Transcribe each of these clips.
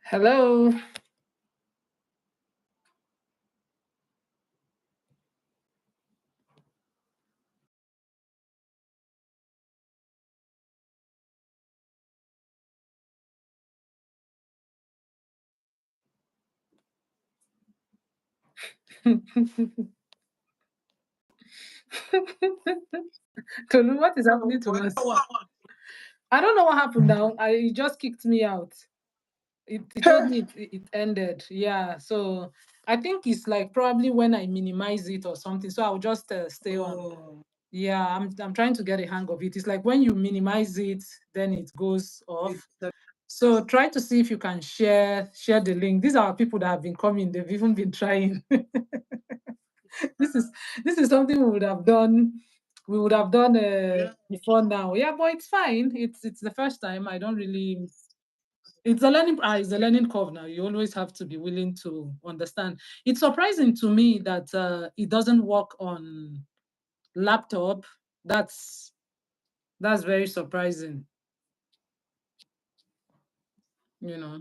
Hello. Tolu, what is happening to us? I don't know what happened now. It just kicked me out. It told me it ended. Yeah. So I think it's like probably when I minimize it or something. So I'll just stay on. Yeah, I'm trying to get a hang of it. It's like when you minimize it, then it goes off. So try to see if you can share the link. These are people that have been coming. They've even been trying. this is this is something we would have done before now. Yeah, but it's fine. It's the first time. I don't really. It's a learning curve now. You always have to be willing to understand. It's surprising to me that it doesn't work on laptop. That's very surprising. You know.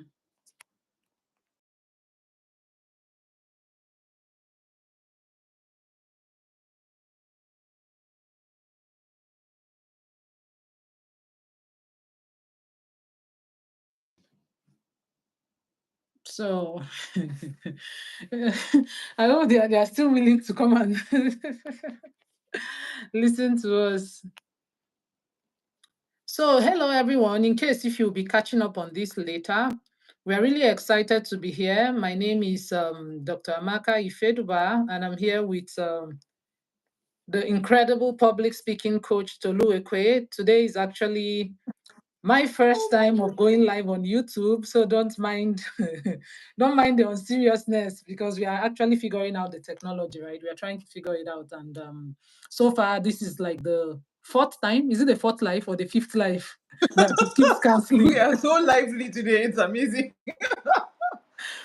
So I hope they are still willing to come and listen to us. So, hello everyone. In case if you'll be catching up on this later, we're really excited to be here. My name is Dr. Amaka Ifeduba, and I'm here with the incredible public speaking coach Tolu Ekwe. Today is actually my first time of going live on YouTube, so don't mind don't mind the unseriousness because we are actually figuring out the technology, right? We are trying to figure it out, and so far this is like the fourth time. Is it the fourth life or the fifth life that it keeps canceling? We are so lively today. It's amazing.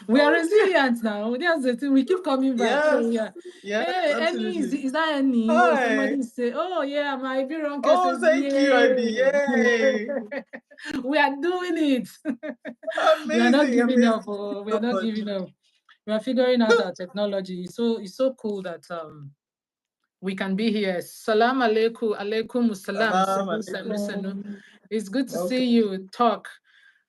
We are resilient now. That's the thing. We keep coming back. So Yes. yeah. Yes, Hey, Annie, absolutely. is that Annie? Or Hi. somebody say, oh yeah, my Biron Oh, says, thank you, Ivy. yay. Yay. We are doing it. We are not Amazing. giving Amazing up. Oh, we so are not much. giving up. We are figuring out our technology. It's so cool that we can be here. Salam alaikum, alaikum salam. Salam Senu, senu, senu. alaikum. It's good to Welcome. see you talk.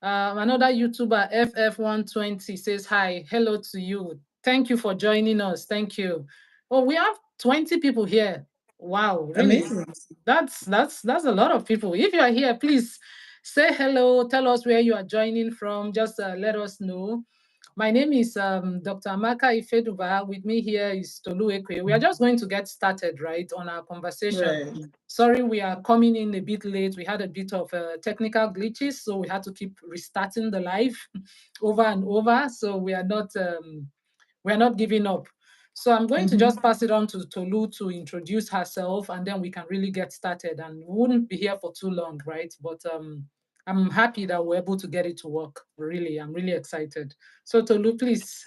Another YouTuber, FF120, says hi. Hello to you. Thank you for joining us. Thank you. Oh, we have 20 people here. Wow, really? Amazing. That's a lot of people. If you are here, please say hello. Tell us where you are joining from. Just let us know. My name is Dr. Amaka Ifeduba. With me here is Tolu Ekwe. We are just going to get started, right, on our conversation. Right. Sorry, we are coming in a bit late. We had a bit of technical glitches, so we had to keep restarting the live over and over. So we are not giving up. So I'm going to just pass it on to Tolu to introduce herself, and then we can really get started. And we wouldn't be here for too long, right? But I'm happy that we're able to get it to work. Really, I'm really excited. So Tolu, please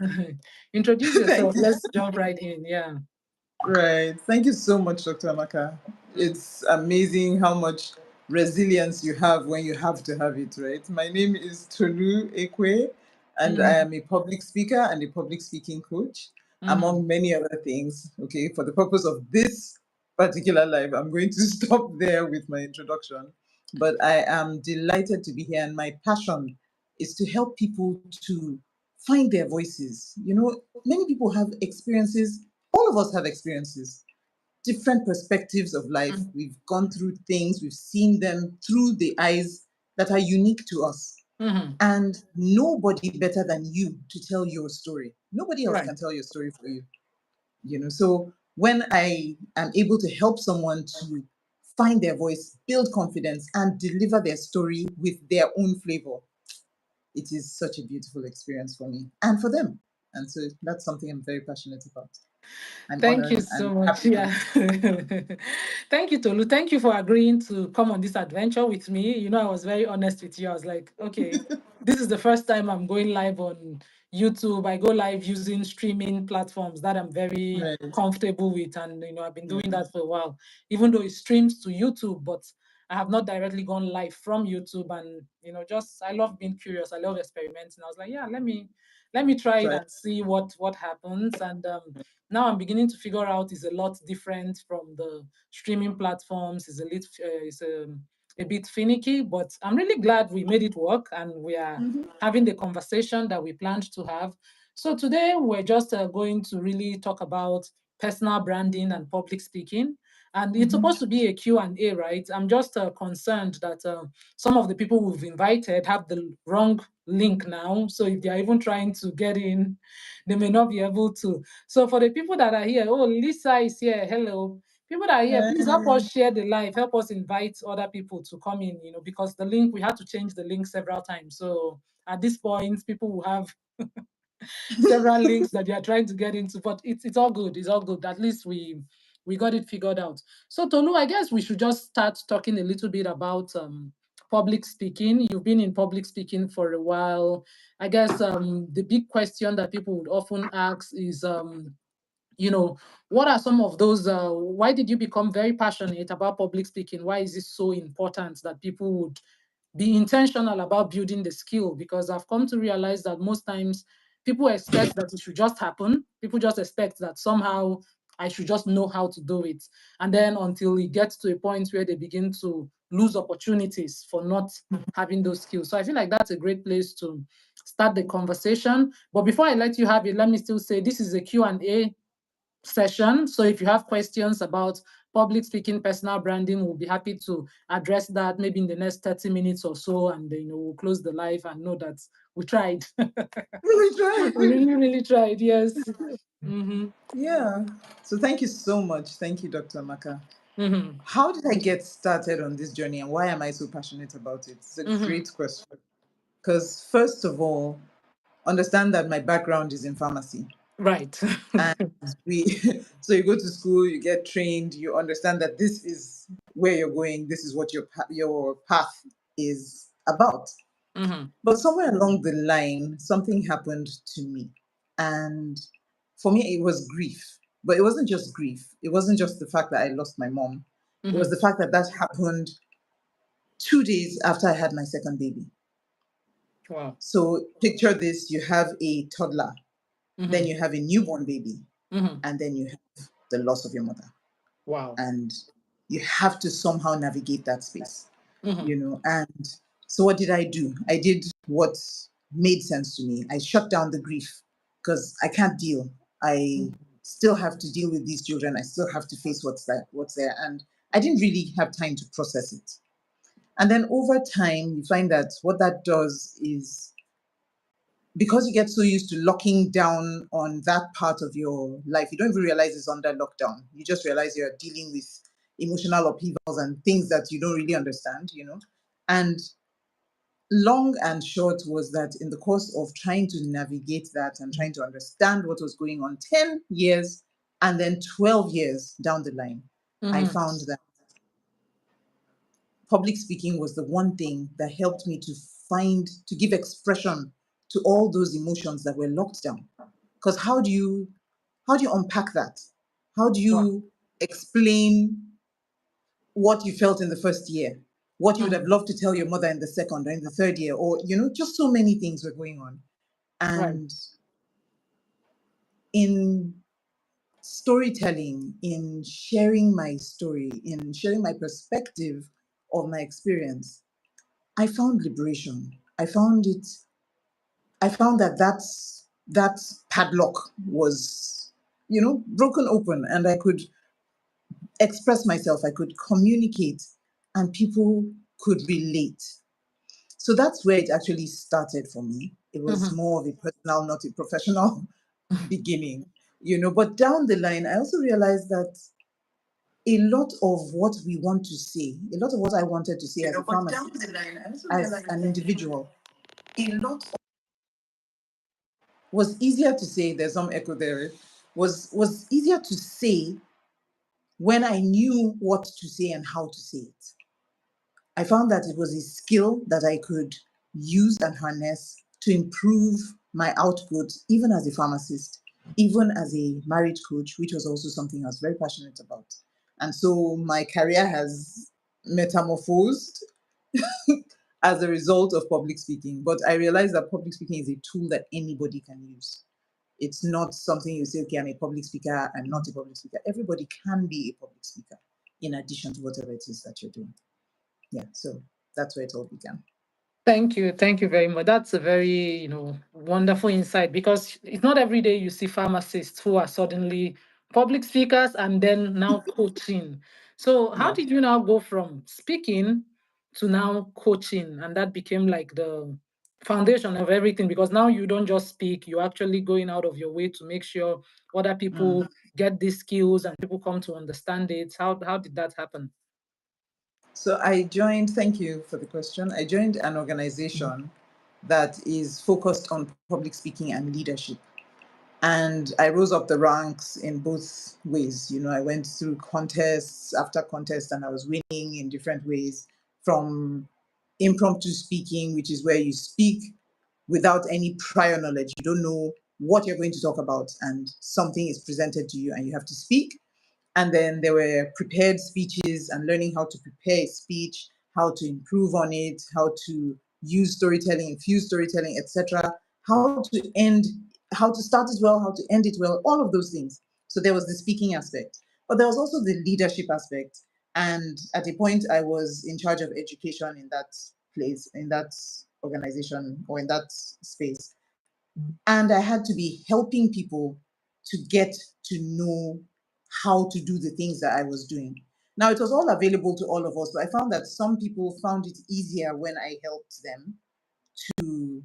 introduce yourself. Thank you. Let's jump right in. Yeah. Right. Thank you so much, Dr. Amaka. It's amazing how much resilience you have when you have to have it, right? My name is Tolu Ekwe, and I Mhm. am a public speaker and a public speaking coach, Mhm. among many other things. Okay, for the purpose of this particular live, I'm going to stop there with my introduction. But I am delighted to be here, and my passion is to help people to find their voices. You know, many people have experiences, all of us have experiences, different perspectives of life. Mhm. We've gone through things, we've seen them through the eyes that are unique to us. Mhm. And nobody better than you to tell your story. Nobody else Right. can tell your story for you. You know, so when I am able to help someone to find their voice, build confidence, and deliver their story with their own flavor, it is such a beautiful experience for me and for them. And so that's something I'm very passionate about. I'm Thank you honored so and much. happy to be Yeah. Thank you, Tolu. Thank you for agreeing to come on this adventure with me. I was very honest with you. I was like, okay, this is the first time I'm going live on YouTube. I go live using streaming platforms that I'm very right. comfortable with. And, I've been doing Yeah. that for a while, even though it streams to YouTube, but I have not directly gone live from YouTube. And just I love being curious. I love experimenting. I was like, yeah, let me try it Right. and see what happens. And now I'm beginning to figure out it's a lot different from the streaming platforms. It's a bit finicky, but I'm really glad we made it work and we are Mhm. having the conversation that we planned to have. So today we're just going to really talk about personal branding and public speaking. And it's Mhm. supposed to be a Q&A, right? I'm just concerned that some of the people we've invited have the wrong link now. So if they're even trying to get in, they may not be able to. So for the people that are here, oh, Lisa is here. Hello. People that are here, please help us share the live. Help us invite other people to come in, because the link, we had to change the link several times. So at this point, people will have several links that they are trying to get into, but it's all good. It's all good. At least we got it figured out. So Tolu, I guess we should just start talking a little bit about public speaking. You've been in public speaking for a while. I guess the big question that people would often ask is what are some of those why did you become very passionate about public speaking? Why is it so important that people would be intentional about building the skill? Because I've come to realize that most times people expect that it should just happen. People just expect that somehow I should just know how to do it. And then until it gets to a point where they begin to lose opportunities for not having those skills. So I feel like that's a great place to start the conversation. But before I let you have it, let me still say this is a Q&A session. So if you have questions about public speaking, personal branding, we'll be happy to address that maybe in the next 30 minutes or so. And we'll close the live and know that we tried. Really try. We really, really tried. Yes. Mm-hmm. Yeah. So thank you so much. Thank you, Dr. Amaka. Mm-hmm. How did I get started on this journey and why am I so passionate about it? It's a Mm-hmm. great question. Because, first of all, understand that my background is in pharmacy. Right. And we, so you go to school, you get trained, you understand that this is where you're going, this is what your path is about. Mm-hmm. But somewhere along the line, something happened to me. And for me, it was grief. But it wasn't just grief. It wasn't just the fact that I lost my mom. It was Mm-hmm. the fact that that happened 2 days after I had my second baby. Wow. So picture this, you have a toddler, then Mm-hmm. you have a newborn baby, Mm-hmm. and then you have the loss of your mother. Wow. And you have to somehow navigate that space, Mm-hmm. And so what did I do? I did what made sense to me. I shut down the grief because I can't deal. I still have to deal with these children. I still have to face what's there. And I didn't really have time to process it. And then over time, you find that what that does is because you get so used to locking down on that part of your life, you don't even realize it's under lockdown. You just realize you're dealing with emotional upheavals and things that you don't really understand. And long and short was that in the course of trying to navigate that and trying to understand what was going on 10 years and then 12 years down the line, I Mm-hmm. found that public speaking was the one thing that helped me to give expression to all those emotions that were locked down. Because how do you unpack that? How do Wow. you explain what you felt in the first year, what you would have Mm-hmm. loved to tell your mother in the second or in the third year, or just so many things were going on. Right. And in storytelling, in sharing my story, in sharing my perspective of my experience, I found liberation. I found that padlock was, broken open, and I could express myself, I could communicate, and people could relate. So that's where it actually started for me. It was Mm-hmm. more of a personal, not a professional beginning. But down the line, I also realized that a lot of what we want to say, a lot of what I wanted to say as a But down pharmacist, the line, I also as realized an that individual, a lot. was easier to say. There's some echo there. Was easier to say when I knew what to say and how to say it. I found that it was a skill that I could use and harness to improve my output, even as a pharmacist, even as a marriage coach, which was also something I was very passionate about. And so my career has metamorphosed as a result of public speaking. But I realized that public speaking is a tool that anybody can use. It's not something you say, okay, I'm a public speaker, I'm not a public speaker. Everybody can be a public speaker in addition to whatever it is that you're doing. Yeah, so that's where it all began. Thank you. Thank you very much. That's a very, wonderful insight because it's not every day you see pharmacists who are suddenly public speakers and then now coaching. So how Yeah. did you now go from speaking to now coaching? And that became like the foundation of everything because now you don't just speak, you're actually going out of your way to make sure other Mm. people get these skills and people come to understand it. How did that happen? So I joined, thank you for the question. I joined an organization that is focused on public speaking and leadership. And I rose up the ranks in both ways. I went through contests after contests and I was winning in different ways, from impromptu speaking, which is where you speak without any prior knowledge. You don't know what you're going to talk about, and something is presented to you and you have to speak. And then there were prepared speeches and learning how to prepare a speech, how to improve on it, how to use storytelling, infuse storytelling, etc. How to end, how to start it well, how to end it well, all of those things. So there was the speaking aspect, but there was also the leadership aspect. And at a point, I was in charge of education in that place, in that organization, or in that space. And I had to be helping people to get to know how to do the things that I was doing. Now, it was all available to all of us, but I found that some people found it easier when I helped them to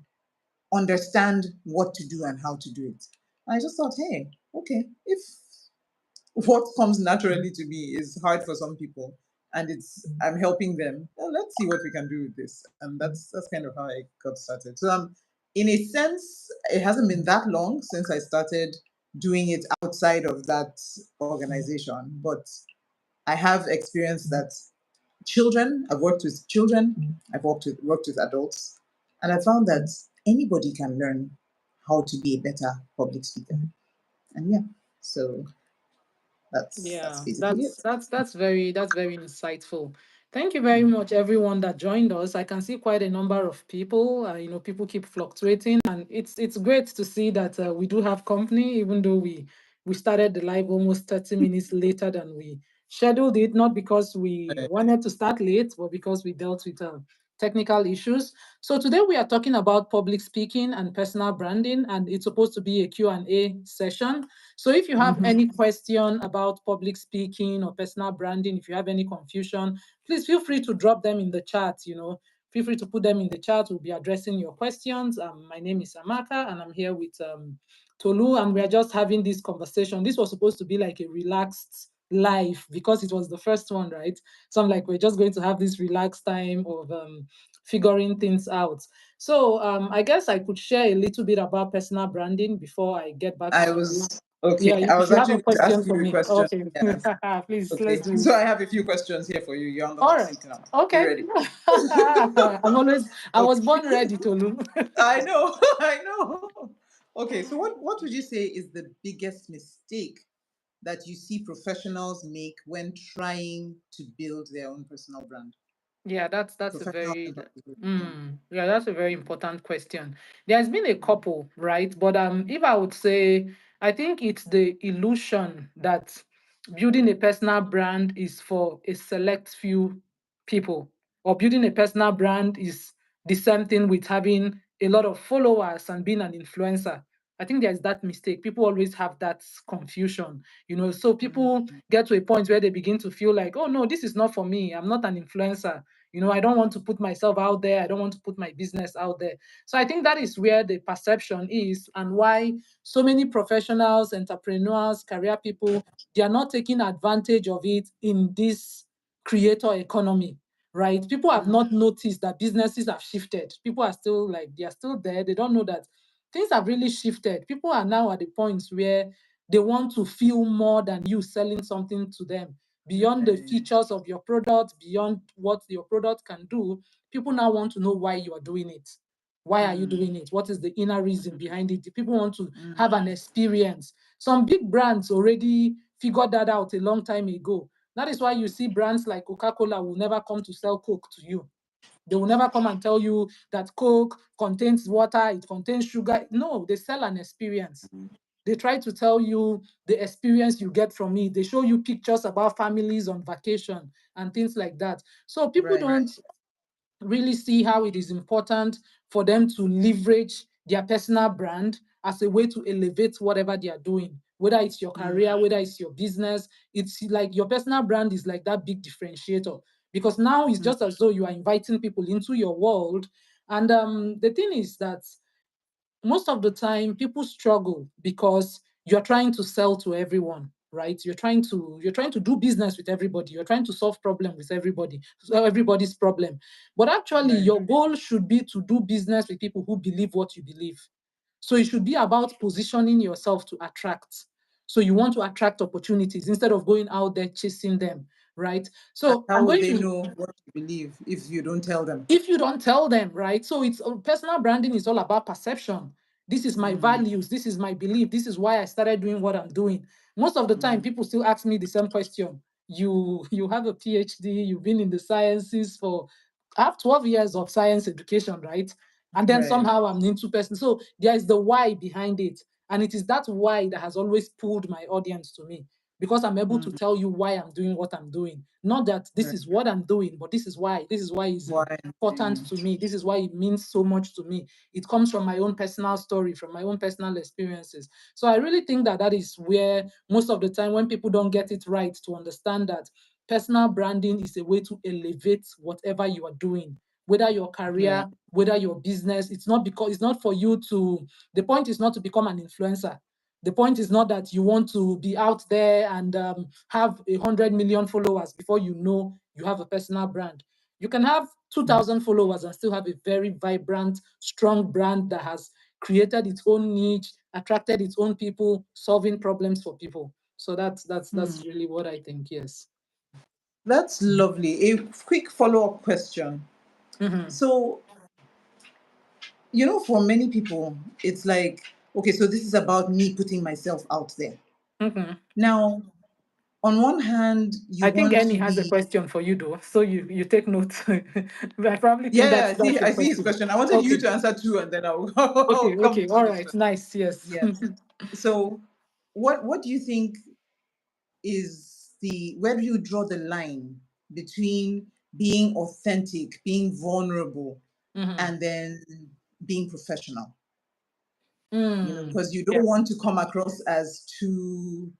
understand what to do and how to do it. And I just thought, hey, okay, if what comes naturally to me is hard for some people and it's I'm helping them, well, let's see what we can do with this. And that's kind of how I got started. So in a sense, it hasn't been that long since I started doing it outside of that organization, but I have experienced that children, I've worked with children, I've worked with adults, and I found that anybody can learn how to be a better public speaker. And yeah, so that's Yeah, basically that's it. that's that's very that's very insightful. Thank you very much, everyone that joined us. I can see quite a number of people. People keep fluctuating, and it's great to see that we do have company, even though we started the live almost 30 minutes later than we scheduled it. Not because we wanted to start late, but because we dealt with technical issues. So today we are talking about public speaking and personal branding, and it's supposed to be a Q&A session. So if you have Mhm. any question about public speaking or personal branding, if you have any confusion, please feel free to drop them in the chat. Feel free to put them in the chat. We'll be addressing your questions. My name is Amaka, and I'm here with Tolu, and we are just having this conversation. This was supposed to be like a relaxed live because it was the first one, right? So I'm like, we're just going to have this relaxed time of figuring things out. So I guess I could share a little bit about personal branding before I get back to I Tolu. was okay. Yeah, I if was you have actually a going to question ask for you a me. question. Okay. Yes. Please, let's Okay. do it. So I have a few questions here for you. You're on the All hot right. seat now. You Okay. ready? I was Okay. born ready, Tolu. I know. I know. Okay. So what would you say is the biggest mistake that you see professionals make when trying to build their own personal brand? Yeah, that's a Professionals very in particular. Yeah. yeah, that's a very important question. There's been a couple, right? But if I would say, I think it's the illusion that building a personal brand is for a select few people, or building a personal brand is the same thing with having a lot of followers and being an influencer. I think there's that mistake. People always have that confusion, so people Mhm. get to a point where they begin to feel like, oh no, this is not for me. I'm not an influencer. I don't want to put myself out there. I don't want to put my business out there. So I think that is where the perception is, and why so many professionals, entrepreneurs, career people, they are not taking advantage of it in this creator economy, right? People have Mhm. not noticed that businesses have shifted. People are still like, they are still there. They don't know that things have really shifted. People are now at the point where they want to feel more than you selling something to them, beyond the Okay. features of your product, beyond what your product can do. People now want to know why you are doing it. Why are you Mm. doing it? What is the inner reason behind it? People want to Mm. have an experience. Some big brands already figured that out a long time ago. That is why you see brands like Coca-Cola will never come to sell Coke to you. They will never come and tell you that Coke contains water, it contains sugar. No, they sell an experience. They try to tell you the experience you get from it. They show you pictures about families on vacation and things like that. So people Right. don't really see how it is important for them to leverage their personal brand as a way to elevate whatever they are doing, whether it's your career, whether it's your business. It's like your personal brand is like that big differentiator, because now it's just as though you are inviting people into your world. And the thing is that most of the time people struggle because you're trying to sell to everyone, right? You're trying to do business with everybody. You're trying to solve problem with everybody, so everybody's problem. But actually Right. your goal should be to do business with people who believe what you believe. So it should be about positioning yourself to attract. So you want to attract opportunities instead of going out there chasing them, right? And So how I'm would going they to, know what you believe if you don't tell them? if you don't tell them, right? So it's personal branding is all about perception. This is my values, this is my belief, this is why I started doing what I'm doing. Most of the time people still ask me the same question. You have a PhD, you've been in the sciences for, I have 12 years of science education, right? And then Right. somehow I'm into person. So there is the why behind it. And it is that why that has always pulled my audience to me, because I'm able to tell you why I'm doing what I'm doing. Not that this Right. is what I'm doing, but this is why. This is why it's Why I'm doing important to it. me. This is why it means so much to me. It comes from my own personal story, from my own personal experiences. So I really think that that is where most of the time when people don't get it right, to understand that personal branding is a way to elevate whatever you are doing, whether your Right. career, whether your business. It's not for you to, the point is not to become an influencer. The point is not that you want to be out there and have 100 million followers before you know you have a personal brand. You can have 2,000 followers and still have a very vibrant, strong brand that has created its own niche, attracted its own people, solving problems for people. So that's really what I think. Yes. That's lovely. A quick follow-up question. Mm-hmm. So, for many people, it's like, okay, so this is about me putting myself out there. Mm-hmm. Now, on one hand, you I think want Annie to has a be, question for you, though. So you take notes. I probably think yeah, that's your I see his question. question. I wanted you Okay. to answer two, and then I'll, I'll Okay. come Okay. to All this right. one. Nice. Yes. Yes. So, what do you think is where do you draw the line between being authentic, being vulnerable, Mm-hmm. and then being professional? Because you don't want Yes. to come across as Too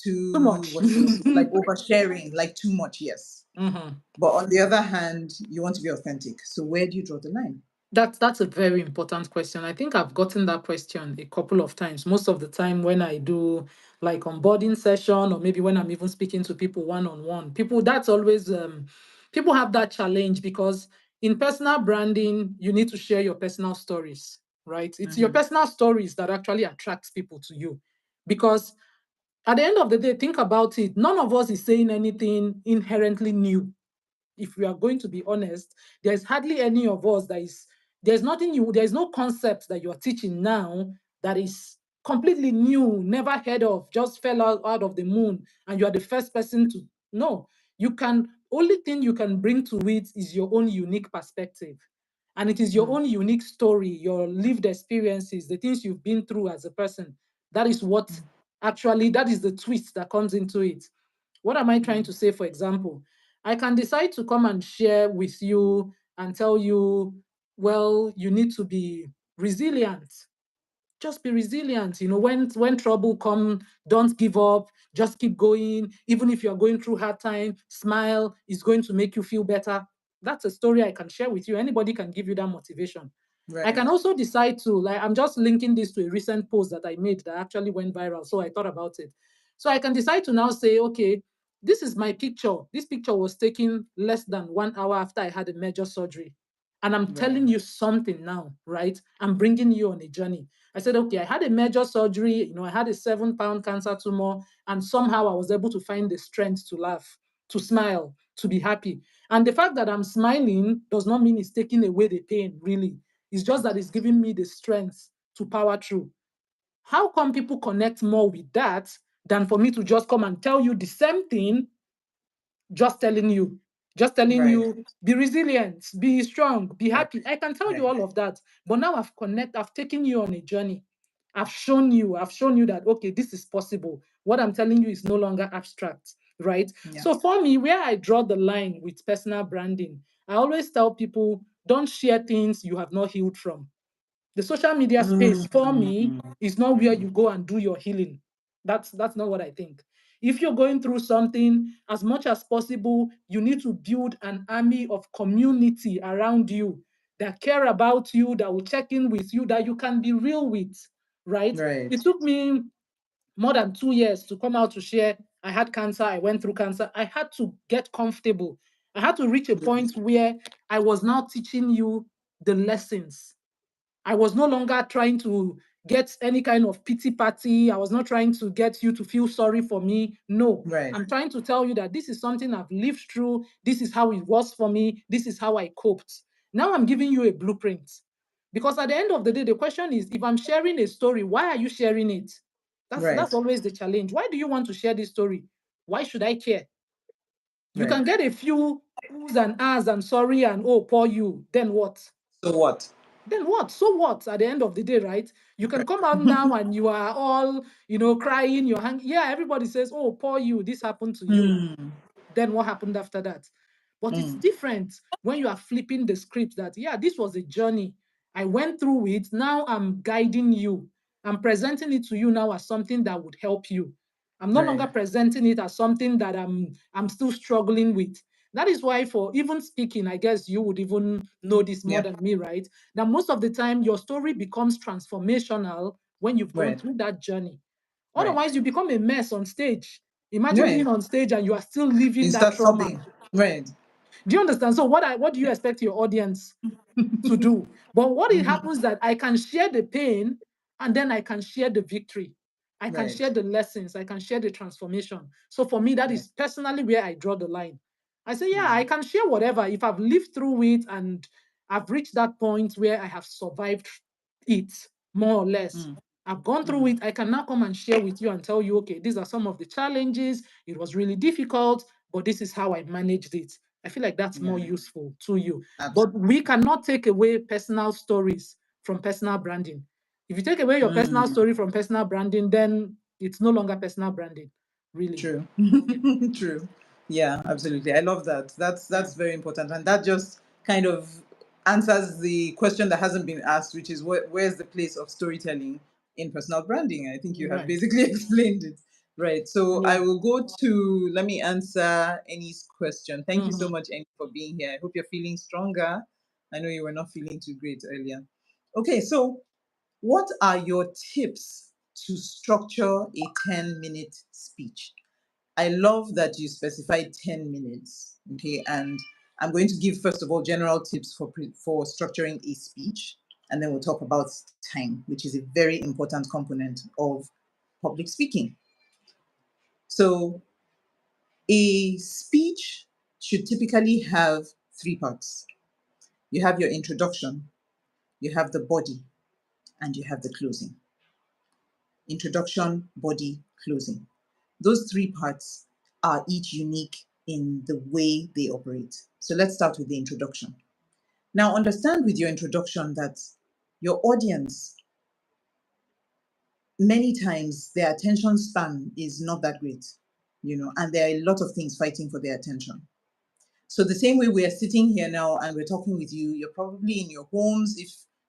too, much. what's the word, like oversharing, like too much, yes. Mm-hmm. But on the other hand, you want to be authentic. So where do you draw the line? That's a very important question. I think I've gotten that question a couple of times. Most of the time when I do like onboarding session, or maybe when I'm even speaking to people one-on-one, people, that's always people have that challenge, because in personal branding, you need to share your personal stories, right? It's your Mm-hmm. personal stories that actually attracts people to you. Because at the end of the day, think about it, none of us is saying anything inherently new. If we are going to be honest, there's hardly any of us there's nothing you, there's no concept that you're teaching now that is completely new, never heard of, just fell out of the moon, and you are the first person to know. You can, only thing you can bring to it is your own unique perspective. And it is your own unique story, your lived experiences, the things you've been through as a person. That is what actually, that is the twist that comes into it. What am I trying to say? For example, I can decide to come and share with you and tell you, well, you need to be resilient. Just be resilient. When trouble come, don't give up. Just keep going. Even if you're going through hard time, smile. It's going to make you feel better. That's a story I can share with you. Anybody can give you that motivation. I can Right. also decide to, like, I'm just linking this to a recent post that I made that actually went viral. So I thought about it. So I can decide to now say, okay, this is my picture. This picture was taken less than 1 hour after I had a major surgery. And I'm Right. telling you something now, right? I'm bringing you on a journey. I said, okay, I had a major surgery. I had a 7-pound cancer tumor. And somehow I was able to find the strength to laugh, to smile, to be happy. And the fact that I'm smiling does not mean it's taking away the pain, really. It's just that it's giving me the strength to power through. How come people connect more with that than for me to just come and tell you the same thing, just telling you, Right. be resilient, be strong, be Right. happy. I can tell you Right. all of that, but now I've taken you on a journey. I've shown you that, okay, this is possible. What I'm telling you is no longer abstract, right? Yeah. So for me, where I draw the line with personal branding, I always tell people, don't share things you have not healed from. The social media space for me is not where you go and do your healing. That's not what I think. If you're going through something, as much as possible, you need to build an army of community around you that care about you, that will check in with you, that you can be real with, right? Right. It took me more than 2 years to come out to share. I had cancer, I went through cancer. I had to get comfortable. I had to reach a point where I was now teaching you the lessons. I was no longer trying to get any kind of pity party. I was not trying to get you to feel sorry for me. No, Right. I'm trying to tell you that this is something I've lived through. This is how it was for me. This is how I coped. Now I'm giving you a blueprint. Because at the end of the day, the question is, if I'm sharing a story, why are you sharing it? That's Right. always the challenge. Why do you want to share this story? Why should I care? You Right. can get a few oohs and ahs and sorry and oh, poor you. Then what? So what? Then what? So what at the end of the day, right? You can Right. come out now and you are all, crying, yeah, everybody says, oh, poor you, this happened to you. Then what happened after that? But it's different when you are flipping the script that, yeah, this was a journey. I went through it. Now I'm guiding you. I'm presenting it to you now as something that would help you. I'm no Right. longer presenting it as something that I'm still struggling with. That is why for even speaking, I guess you would even know this more Yeah. than me, right? Now, most of the time, your story becomes transformational when you've gone Right. through that journey. Right. Otherwise, you become a mess on stage. Imagine Right. being on stage and you are still You living that start trauma. sobbing. Right. Do you understand? So what do you expect your audience to do? But what it happens that I can share the pain and then I can share the victory. I can Right. share the lessons. I can share the transformation. So for me, that Right. is personally where I draw the line. I say, yeah, I can share whatever if I've lived through it and I've reached that point where I have survived it, more or less. I've gone through it. I can now come and share with you and tell you, okay, these are some of the challenges. It was really difficult, but this is how I managed it. I feel like that's more Yeah. useful to you. But Absolutely. we cannot take away personal stories from personal branding. If you take away your personal story from personal branding, then it's no longer personal branding, really. True. True. Yeah, absolutely. I love that. Yeah. That's very important, and that just kind of answers the question that hasn't been asked, which is where's the place of storytelling in personal branding? I think you have Right. basically explained it. Right. So I Yeah. will go to let me answer Annie's question. Thank you so Mhm. much, Annie, for being here. I hope you're feeling stronger. I know you were not feeling too great earlier. Okay, so what are your tips to structure a 10-minute speech? I love that you specified 10 minutes. Okay. And I'm going to give, first of all, general tips for structuring a speech. And then we'll talk about time, which is a very important component of public speaking. So, a speech should typically have three parts: you have your introduction, you have the body, and you have the closing. Introduction, body, closing. Those three parts are each unique in the way they operate. So let's start with the introduction. Now, understand with your introduction that your audience, many times, their attention span is not that great, and there are a lot of things fighting for their attention. So the same way we are sitting here now and we're talking with you, you're probably in your homes.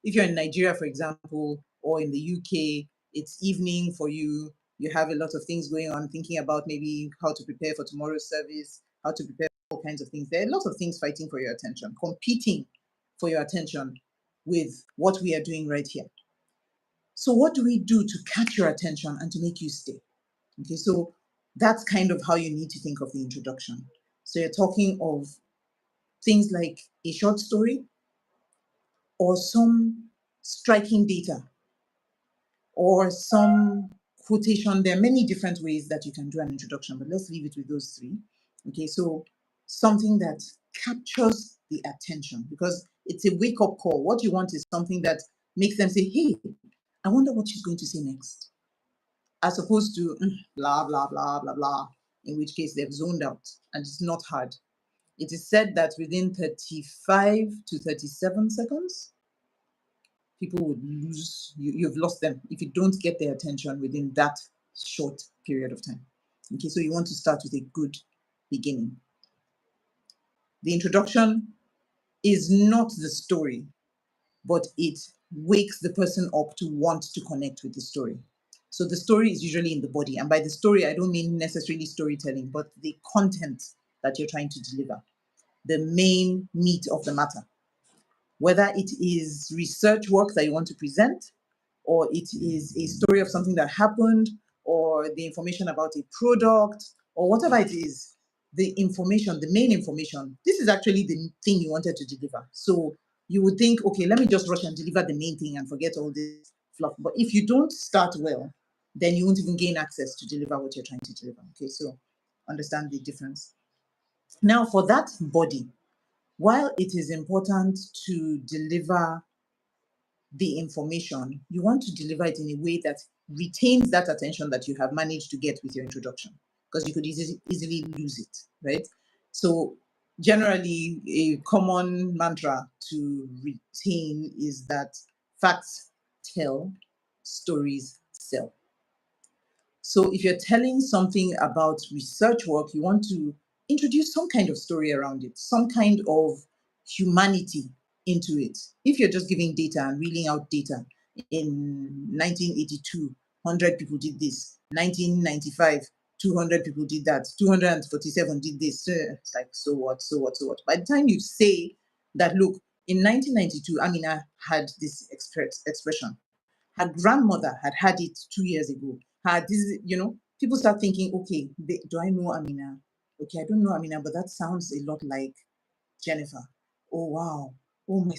If you're in Nigeria, for example, or in the UK, it's evening for you. You have a lot of things going on, thinking about maybe how to prepare for tomorrow's service, how to prepare for all kinds of things. There are lots of things fighting for your attention, competing for your attention with what we are doing right here. So what do we do to catch your attention and to make you stay? Okay, so that's kind of how you need to think of the introduction. So you're talking of things like a short story or some striking data or some quotation. There are many different ways that you can do an introduction, but let's leave it with those three. Okay, so something that captures the attention because it's a wake up call. What you want is something that makes them say, hey, I wonder what she's going to say next. as opposed to blah, blah, blah, blah, blah, in which case they've zoned out and it's not hard. It is said that within 35 to 37 seconds, people would lose, you've lost them if you don't get their attention within that short period of time. Okay, so you want to start with a good beginning. The introduction is not the story, but it wakes the person up to want to connect with the story. So the story is usually in the body. And by the story, I don't mean necessarily storytelling, but the content that you're trying to deliver, the main meat of the matter. Whether it is research work that you want to present, or it is a story of something that happened, or the information about a product, or whatever it is, the information, the main information, this is actually the thing you wanted to deliver. So you would think, okay, let me just rush and deliver the main thing and forget all this fluff. But if you don't start well, then you won't even gain access to deliver what you're trying to deliver. Okay, so understand the difference. Now, for that body, while it is important to deliver the information, you want to deliver it in a way that retains that attention that you have managed to get with your introduction, because you could easily lose it, right? So generally, a common mantra to retain is that facts tell, stories sell. So if you're telling something about research work, you want to introduce some kind of story around it, some kind of humanity into it. If you're just giving data and reeling out data, in 1982, 100 people did this. 1995, 200 people did that. 247 did this. It's like, so what, so what, so what? By the time you say that, look, in 1992, Amina had this expression. Her grandmother had had it 2 years ago. This, people start thinking, okay, do I know Amina? Okay, I don't know Amina, but that sounds a lot like Jennifer. Oh, wow. Oh, my.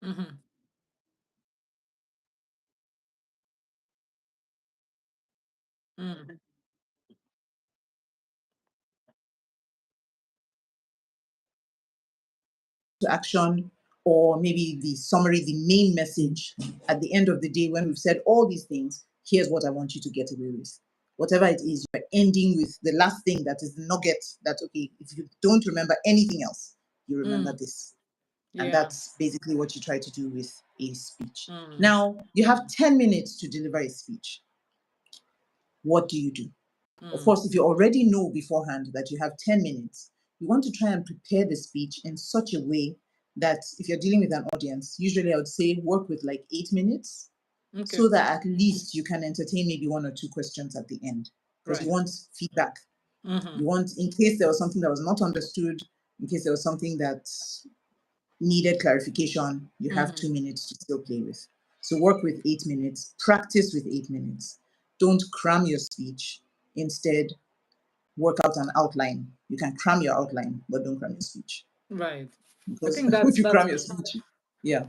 Mm-hmm. Mm. To action, or maybe the summary, the main message at the end of the day, when we've said all these things, here's what I want you to get away with. Whatever it is, you're ending with the last thing that is the nugget that, okay, if you don't remember anything else, you remember Mm. this. And Yeah. that's basically what you try to do with a speech. Mm. Now, you have 10 minutes to deliver a speech. What do you do? Of Mm. course, if you already know beforehand that you have 10 minutes, you want to try and prepare the speech in such a way that if you're dealing with an audience, usually I would say work with like 8 minutes, Okay. so that at least you can entertain maybe one or two questions at the end, because you Right. want feedback. Mm-hmm. You want, in case there was something that was not understood, in case there was something that needed clarification, you have Mm-hmm. 2 minutes to still play with. So work with 8 minutes, practice with 8 minutes. Don't cram your speech. Instead, work out an outline. You can cram your outline, but don't cram your speech. Right. I Because think if that's you that's cram your speech, yeah,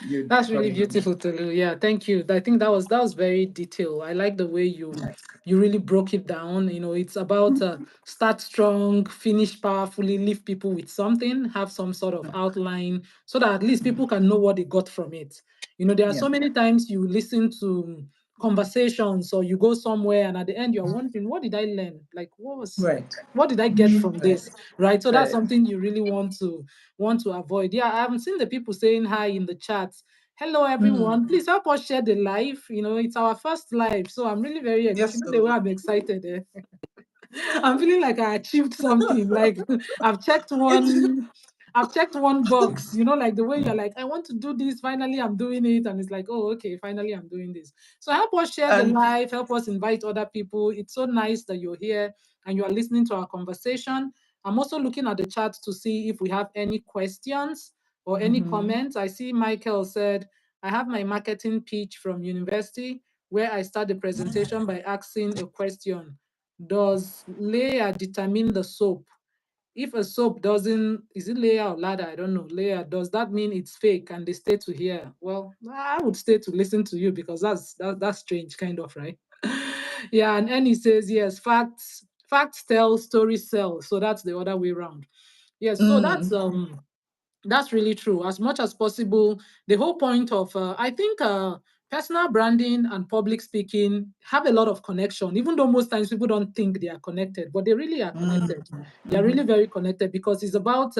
you're That's really probably not. beautiful, Tolu. Yeah, thank you. I think that was very detailed. I like the way you really broke it down. It's about start strong, finish powerfully, leave people with something, have some sort of outline, so that at least people can know what they got from it. There are Yeah, so many times you listen to conversations or you go somewhere and at the end you're wondering, what did I learn? Like right, what did I get from right, this? Right. So that's right. something you really want to avoid. Yeah, I haven't seen the people saying hi in the chat. Hello, everyone. Mm. Please help us share the live. It's our first live, so I'm really very Yes, the way so I'm excited. I'm feeling like I achieved something. Like I've checked it's one, I've checked one box. Like the way you're like, I want to do this. Finally, I'm doing it, and it's like, oh, okay, finally, I'm doing this. So help us share the and live. Help us invite other people. It's so nice that you're here and you are listening to our conversation. I'm also looking at the chat to see if we have any questions or any mhm. comments. I see Michael said, I have my marketing pitch from university where I start the presentation by asking a question. Does layer determine the soap? If a soap doesn't, is it layer or ladder? I don't know. Layer, does that mean it's fake and they stay to hear? Well, I would stay to listen to you because that's strange, kind of, right? Yeah, and Annie says yes, facts tell, stories sell. So that's the other way around. Yes, so that's really true. As much as possible, the whole point of I think personal branding and public speaking have a lot of connection, even though most times people don't think they are connected, but they really are connected. They are really very connected because it's about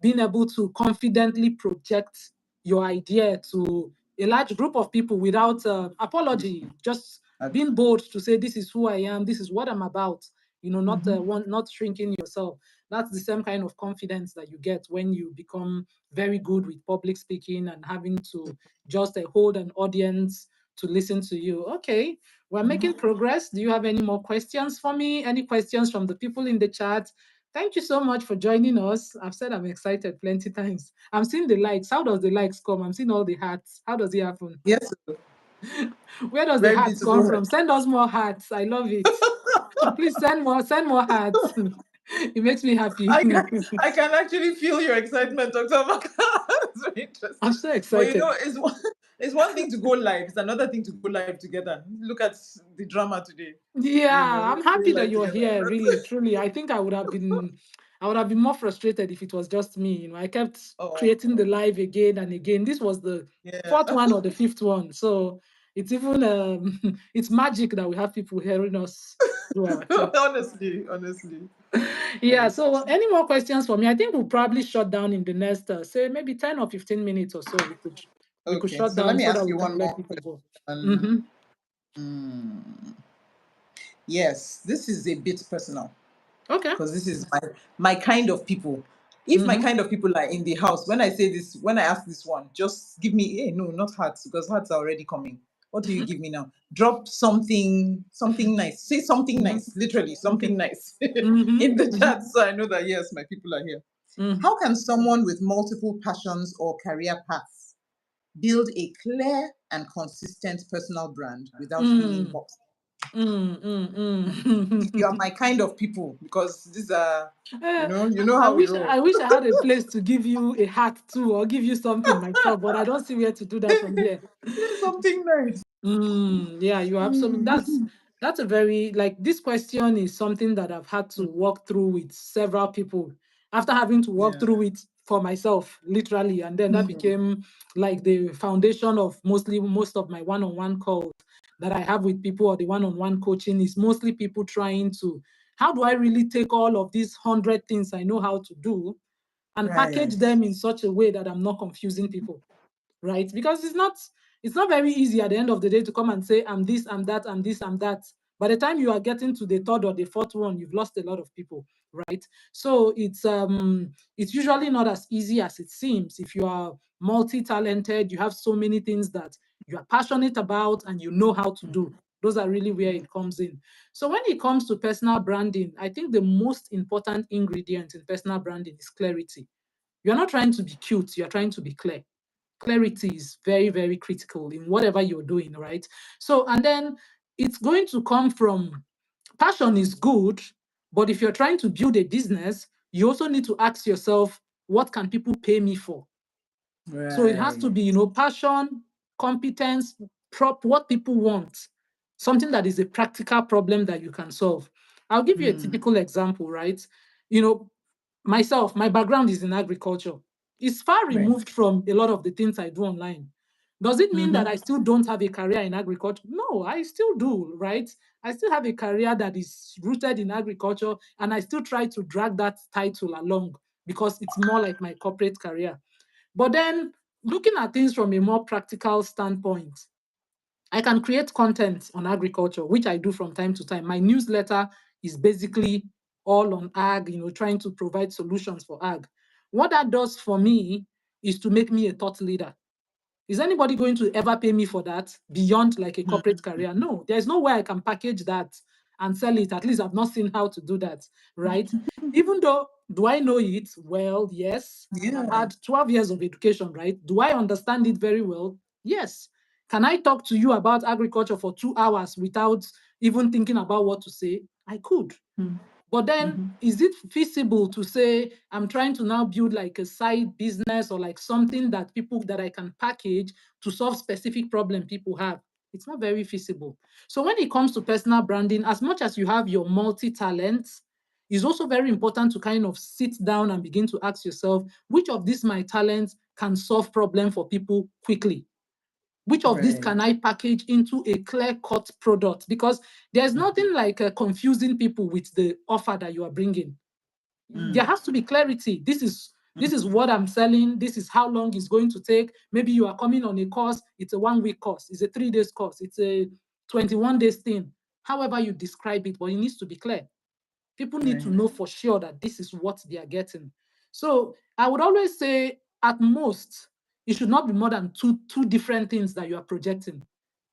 being able to confidently project your idea to a large group of people without apology, just being bold to say, this is who I am, this is what I'm about, not shrinking yourself. That's the same kind of confidence that you get when you become very good with public speaking and having to just hold an audience to listen to you. Okay, we're making progress. Do you have any more questions for me? Any questions from the people in the chat? Thank you so much for joining us. I've said I'm excited plenty times. I'm seeing the likes. How does the likes come? I'm seeing all the hearts. How does it happen? Yes, Where does the very hearts come beautiful. from? Send us more hearts. I love it. Please send more hearts. It makes me happy. I can actually feel your excitement, Dr. Amaka. It's very I'm interesting. so But excited. it's one thing to go live, it's another thing to go live together. Look at the drama today. Yeah, I'm Going happy that live you're together. here, really, truly. I think I would have been more frustrated if it was just me. I kept Oh, creating the live again and again. This was the yeah. fourth one or the fifth one. So it's even it's magic that we have people hearing us do our thing. Honestly. Yeah, so any more questions for me? I think we'll probably shut down in the next say maybe 10 or 15 minutes or so. We could Okay, shut so let down me so that ask we you can one let more people go. question. Mm-hmm. Mm, yes, this is a bit personal Okay. because this is my kind of people. If my Mm-hmm. kind of people are in the house, when I say this, when I ask this one, just give me, no, not hearts, because hearts are already coming. What do you give me now? Drop something nice. Say something Mm-hmm. nice, literally Okay. something nice Mm-hmm. in the Mm-hmm. chat, so I know that yes, my people are here. Mm. How can someone with multiple passions or career paths build a clear and consistent personal brand without feeling Mm. boxed? Mm. If you are Mm. my kind of people, because these are, Eh, you I know I how we wish roll. I wish I had a place to give you a hat too, or give you something myself, but I don't see where to do that from here. Something nice. Yeah, you're absolutely. That's a very like this question is something that I've had to walk through with several people after having to walk Yeah. through it for myself, literally, and then that became like the foundation of most of my one-on-one calls that I have with people or the one-on-one coaching is mostly people trying to how do I really take all of these 100 things I know how to do and package Right. them in such a way that I'm not confusing people, right? Because it's not very easy at the end of the day to come and say I'm this, I'm that, I'm this, I'm that. By the time you are getting to the third or the fourth one, you've lost a lot of people, right? So it's usually not as easy as it seems. If you are multi-talented, you have so many things that you are passionate about and you know how to do. Those are really where it comes in. So when it comes to personal branding, I think the most important ingredient in personal branding is clarity. You're not trying to be cute, you're trying to be clear. Clarity is very, very critical in whatever you're doing, right? So, and then it's going to come from passion is good, but if you're trying to build a business, you also need to ask yourself, what can people pay me for? So it has to Right. be, passion, competence, what people want, something that is a practical problem that you can solve. I'll give you a typical example, right? You know, myself, my background is in agriculture. It's far Right. removed from a lot of the things I do online. Does it mean that I still don't have a career in agriculture? No, I still do, right? I still have a career that is rooted in agriculture, and I still try to drag that title along because it's more like my corporate career. But then, looking at things from a more practical standpoint, I can create content on agriculture, which I do from time to time. My newsletter is basically all on ag, trying to provide solutions for ag. What that does for me is to make me a thought leader. Is anybody going to ever pay me for that beyond like a corporate career? No, there's no way I can package that and sell it. At least I've not seen how to do that, right? Even though, do I know it? Well, yes. I've Yeah. had 12 years of education, right? Do I understand it very well? Yes. Can I talk to you about agriculture for 2 hours without even thinking about what to say? I could. But then, is it feasible to say I'm trying to now build like a side business or like something that I can package to solve specific problem people have? It's not very feasible. So when it comes to personal branding, as much as you have your multi-talents, it's also very important to kind of sit down and begin to ask yourself, which of these my talents can solve problem for people quickly? Which of these Right. can I package into a clear-cut product? Because there's nothing like confusing people with the offer that you are bringing. There has to be clarity. This is what I'm selling. This is how long it's going to take. Maybe you are coming on a course. It's a 1-week course. It's a 3 days course. It's a 21 days thing. However you describe it, but it needs to be clear. People need to Right. know for sure that this is what they are getting. So I would always say, at most, it should not be more than two different things that you are projecting.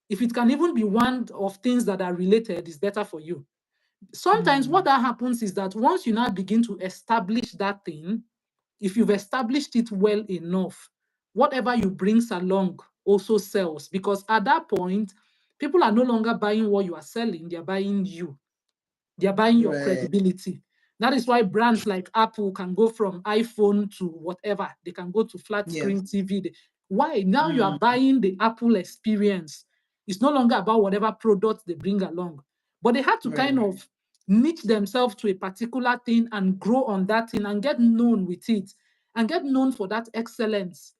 If it can even be one of things that are related, it's better for you. Sometimes what that happens is that once you now begin to establish that thing, if you've established it well enough, whatever you brings along also sells, because at that point, people are no longer buying what you are selling, they are buying you. They are buying your Right. credibility. That is why brands like Apple can go from iPhone to whatever. They can go to flat Yes. screen TV. Why? Now you are buying the Apple experience. It's no longer about whatever product they bring along. But they had to kind Right. of niche themselves to a particular thing and grow on that thing and get known with it and get known for that excellence,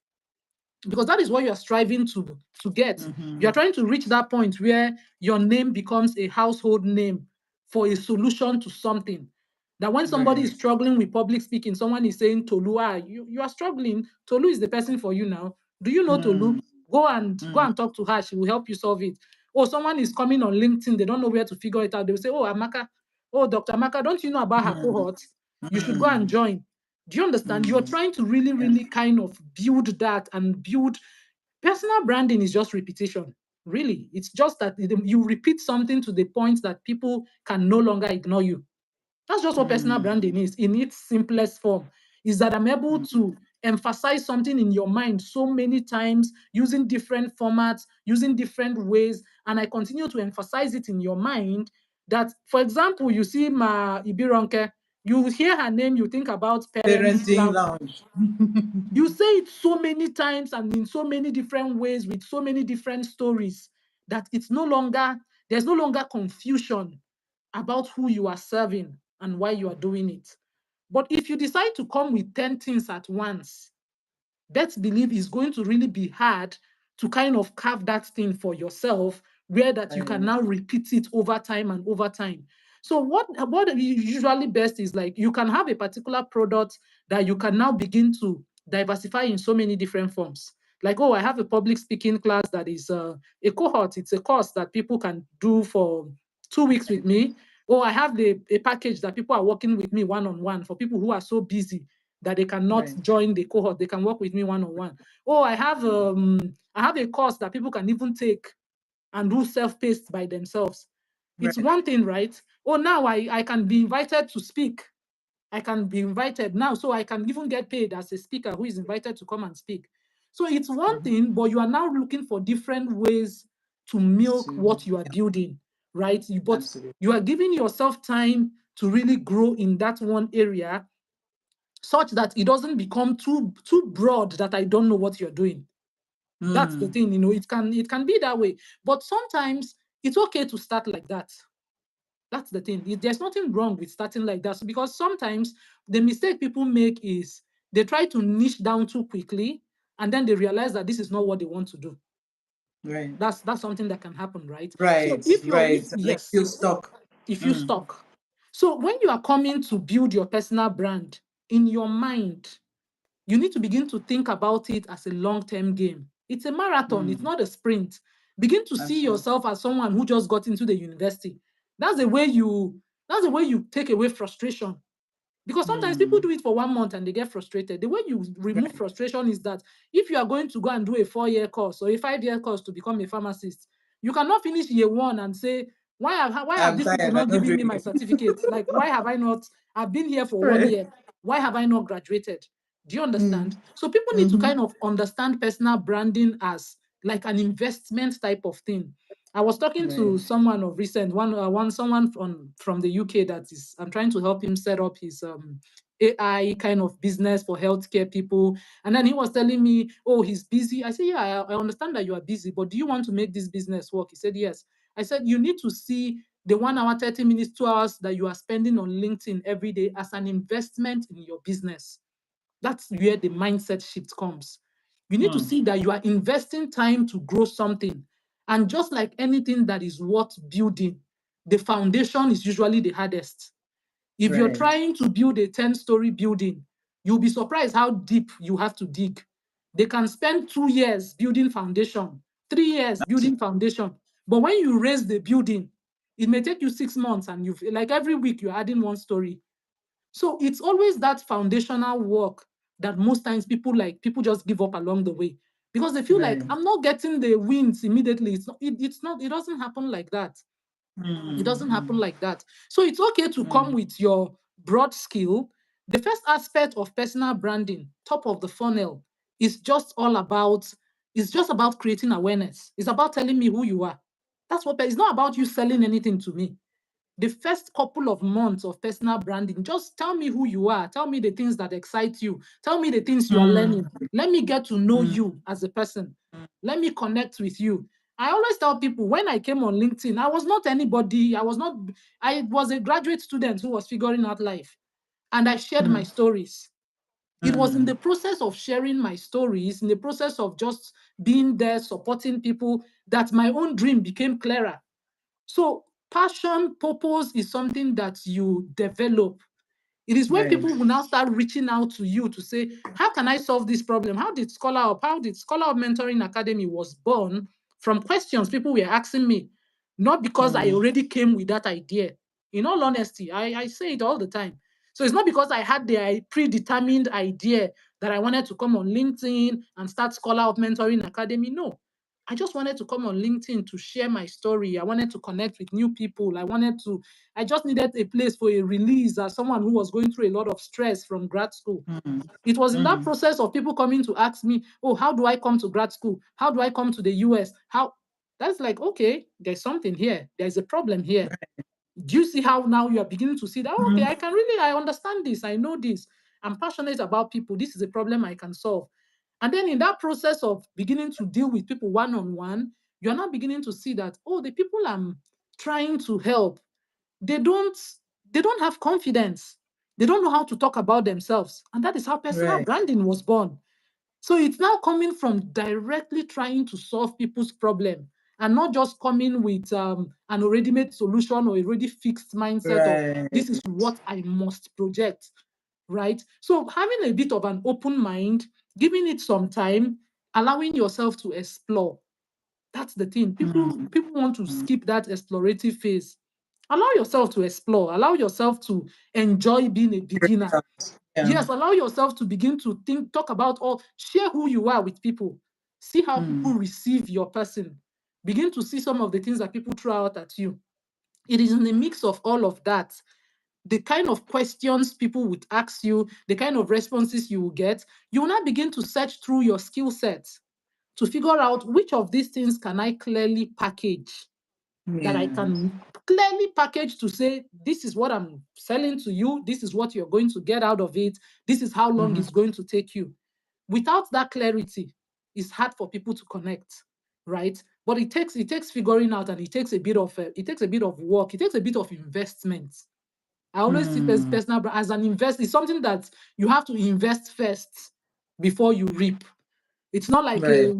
because that is what you're striving to get. You're trying to reach that point where your name becomes a household name for a solution to something. That when somebody is Right. struggling with public speaking, someone is saying, Tolu, you are struggling. Tolu is the person for you now. Do you know Tolu? Go and talk to her. She will help you solve it. Or someone is coming on LinkedIn, they don't know where to figure it out. They will say, oh, Amaka, oh, Dr. Amaka, don't you know about her cohort? You should go and join. Do you understand? You're trying to really, Yes. really kind of build that and build. Personal branding is just repetition. Really, it's just that you repeat something to the point that people can no longer ignore you. That's just what personal branding is in its simplest form. Is that I'm able to emphasize something in your mind so many times using different formats, using different ways, and I continue to emphasize it in your mind that, for example, you see Ma Ibironke, you hear her name, you think about parents Parenting lounge. lounge. You say it so many times and in so many different ways with so many different stories that there's no longer confusion about who you are serving and why you are doing it. But if you decide to come with 10 things at once, best believe it's going to really be hard to kind of carve that thing for yourself, where that you can Right. now repeat it over time and over time. So what usually best is, like, you can have a particular product that you can now begin to diversify in so many different forms. Like, oh, I have a public speaking class that is a cohort. It's a course that people can do for 2 weeks with me. Or I have a package that people are working with me one-on-one for people who are so busy that they cannot Right. join the cohort. They can work with me one-on-one. Oh, I have a course that people can even take and do self-paced by themselves. It's Right. one thing, right? Oh, now I can be invited to speak. I can be invited now, so I can even get paid as a speaker who is invited to come and speak. So it's one thing, but you are now looking for different ways to milk To what you are yeah, building, right? But absolutely. you are giving yourself time to really grow in that one area, such that it doesn't become too broad that I don't know what you're doing. That's the thing, it can be that way. But sometimes it's okay to start like that. That's the thing. There's nothing wrong with starting like that, because sometimes the mistake people make is they try to niche down too quickly, and then they realize that this is not what they want to do. Right. That's something that can happen, right? So Right. if you're Right. if And then yes, feel stuck. if you stuck. So when you are coming to build your personal brand in your mind, you need to begin to think about it as a long-term game. It's a marathon, it's not a sprint. Begin to see Absolutely. yourself as someone who just got into the university. That's the way you take away frustration. Because sometimes people do it for 1 month and they get frustrated. The way you remove Right. frustration is that if you are going to go and do a 4-year course or a 5-year course to become a pharmacist, you cannot finish year one and say, why have I'm these people tired. I'm not not given doing me my it. certificate? Like, why have I not? I've been here for one Right. year. Why have I not graduated? Do you understand? Mm. So people need to Mm-hmm. kind of understand personal branding as like an investment type of thing. I was talking to Right. someone of recent, someone from the UK that is, I'm trying to help him set up his AI kind of business for healthcare people. And then he was telling me, oh, he's busy. I said, yeah, I understand that you are busy, but do you want to make this business work? He said, yes. I said, you need to see the 1 hour, 30 minutes, 2 hours that you are spending on LinkedIn every day as an investment in your business. That's where the mindset shift comes. You need to see that you are investing time to grow something. And just like anything that is worth building, the foundation is usually the hardest. If you're Right. trying to build a 10-story building, you'll be surprised how deep you have to dig. They can spend 2 years building foundation, 3 years building foundation. But when you raise the building, it may take you 6 months, and you've like every week you're adding one story. So it's always that foundational work that most times people just give up along the way because they feel like Right. I'm not getting the wins immediately. It doesn't happen like that. It doesn't happen Mm. like that. So it's okay to come Mm. with your broad skill. The first aspect of personal branding, top of the funnel, is just all about, it's just about creating awareness. It's about telling me who you are. That's what it's not about you selling anything to me. The first couple of months of personal branding, just tell me who you are. Tell me the things that excite you. Tell me the things you are learning. Mm. Let me get to know Mm. you as a person. Let me connect with you. I always tell people when I came on LinkedIn, I was not anybody. I was a graduate student who was figuring out life. And I shared my Mm. stories. It was in Mm. the process of sharing my stories, in the process of just being there, supporting people, that my own dream became clearer. So passion, purpose is something that you develop. It is when Right. people will now start reaching out to you to say, how can I solve this problem? How did Scholar Up Mentoring Academy was born from questions people were asking me, not because I Mm. already came with that idea. In all honesty, I say it all the time. So it's not because I had the predetermined idea that I wanted to come on LinkedIn and start Scholar Up Mentoring Academy. No, I just wanted to come on LinkedIn to share my story. I wanted to connect with new people. I just needed a place for a release as someone who was going through a lot of stress from grad school. Mm. It was in that Mm. process of people coming to ask me, oh, how do I come to grad school? How do I come to the US? How? That's like, okay, there's something here. There's a problem here. Do you see how now you are beginning to see that, oh, okay, Mm. I understand this. I know this. I'm passionate about people. This is a problem I can solve. And then in that process of beginning to deal with people one-on-one, you're now beginning to see that, oh, the people I'm trying to help, they don't they don't have confidence. They don't know how to talk about themselves. And that is how personal Right. branding was born. So it's now coming from directly trying to solve people's problem and not just coming with an already made solution or already fixed mindset of Right. this is what I must project, right? So having a bit of an open mind, giving it some time, allowing yourself to explore. That's the thing. Mm. People want to skip that explorative phase. Allow yourself to explore. Allow yourself to enjoy being a beginner. Yeah. Yes, allow yourself to begin to think, talk about all, share who you are with people. See how people Mm. receive your person. Begin to see some of the things that people throw out at you. It is in the mix of all of that. The kind of questions people would ask you, the kind of responses you will get, you will now begin to search through your skill sets to figure out which of these things can I clearly package, that I Yeah. can clearly package to say, this is what I'm selling to you, this is what you're going to get out of it, this is how long Mhm. it's going to take you. Without that clarity, it's hard for people to connect, right? But it takes figuring out, and it takes a bit of work, it takes a bit of investment. I always see Mm. personal brand as an invest. It's something that you have to invest first before you reap. It's not like Right.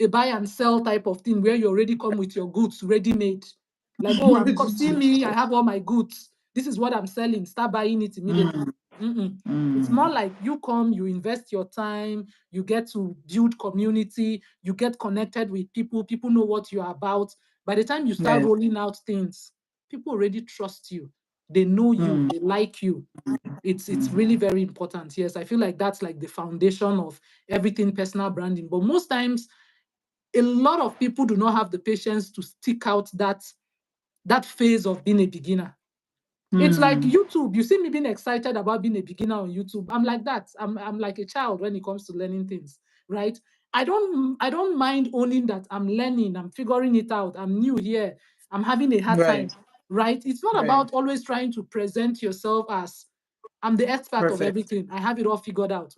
a buy and sell type of thing where you already come with your goods ready made. Like, oh, Ready see to me, I share. have all my goods. This is what I'm selling. Start buying it immediately. Mm. Mm-mm. It's more Mm. like you come, you invest your time, you get to build community, you get connected with people, people know what you're about. By the time you start Right. rolling out things, people already trust you. They know you, Mm. they like you. It's Mm. really very important. Yes, I feel like that's like the foundation of everything personal branding. But most times, a lot of people do not have the patience to stick out that phase of being a beginner. It's like Mm. YouTube. You see me being excited about being a beginner on YouTube. I'm like that. I'm like a child when it comes to learning things, right? I don't mind owning that I'm learning, I'm figuring it out, I'm new here, I'm having a hard time, Right. right? It's not Right. about always trying to present yourself as I'm the expert of Perfect. everything. I have it all figured out.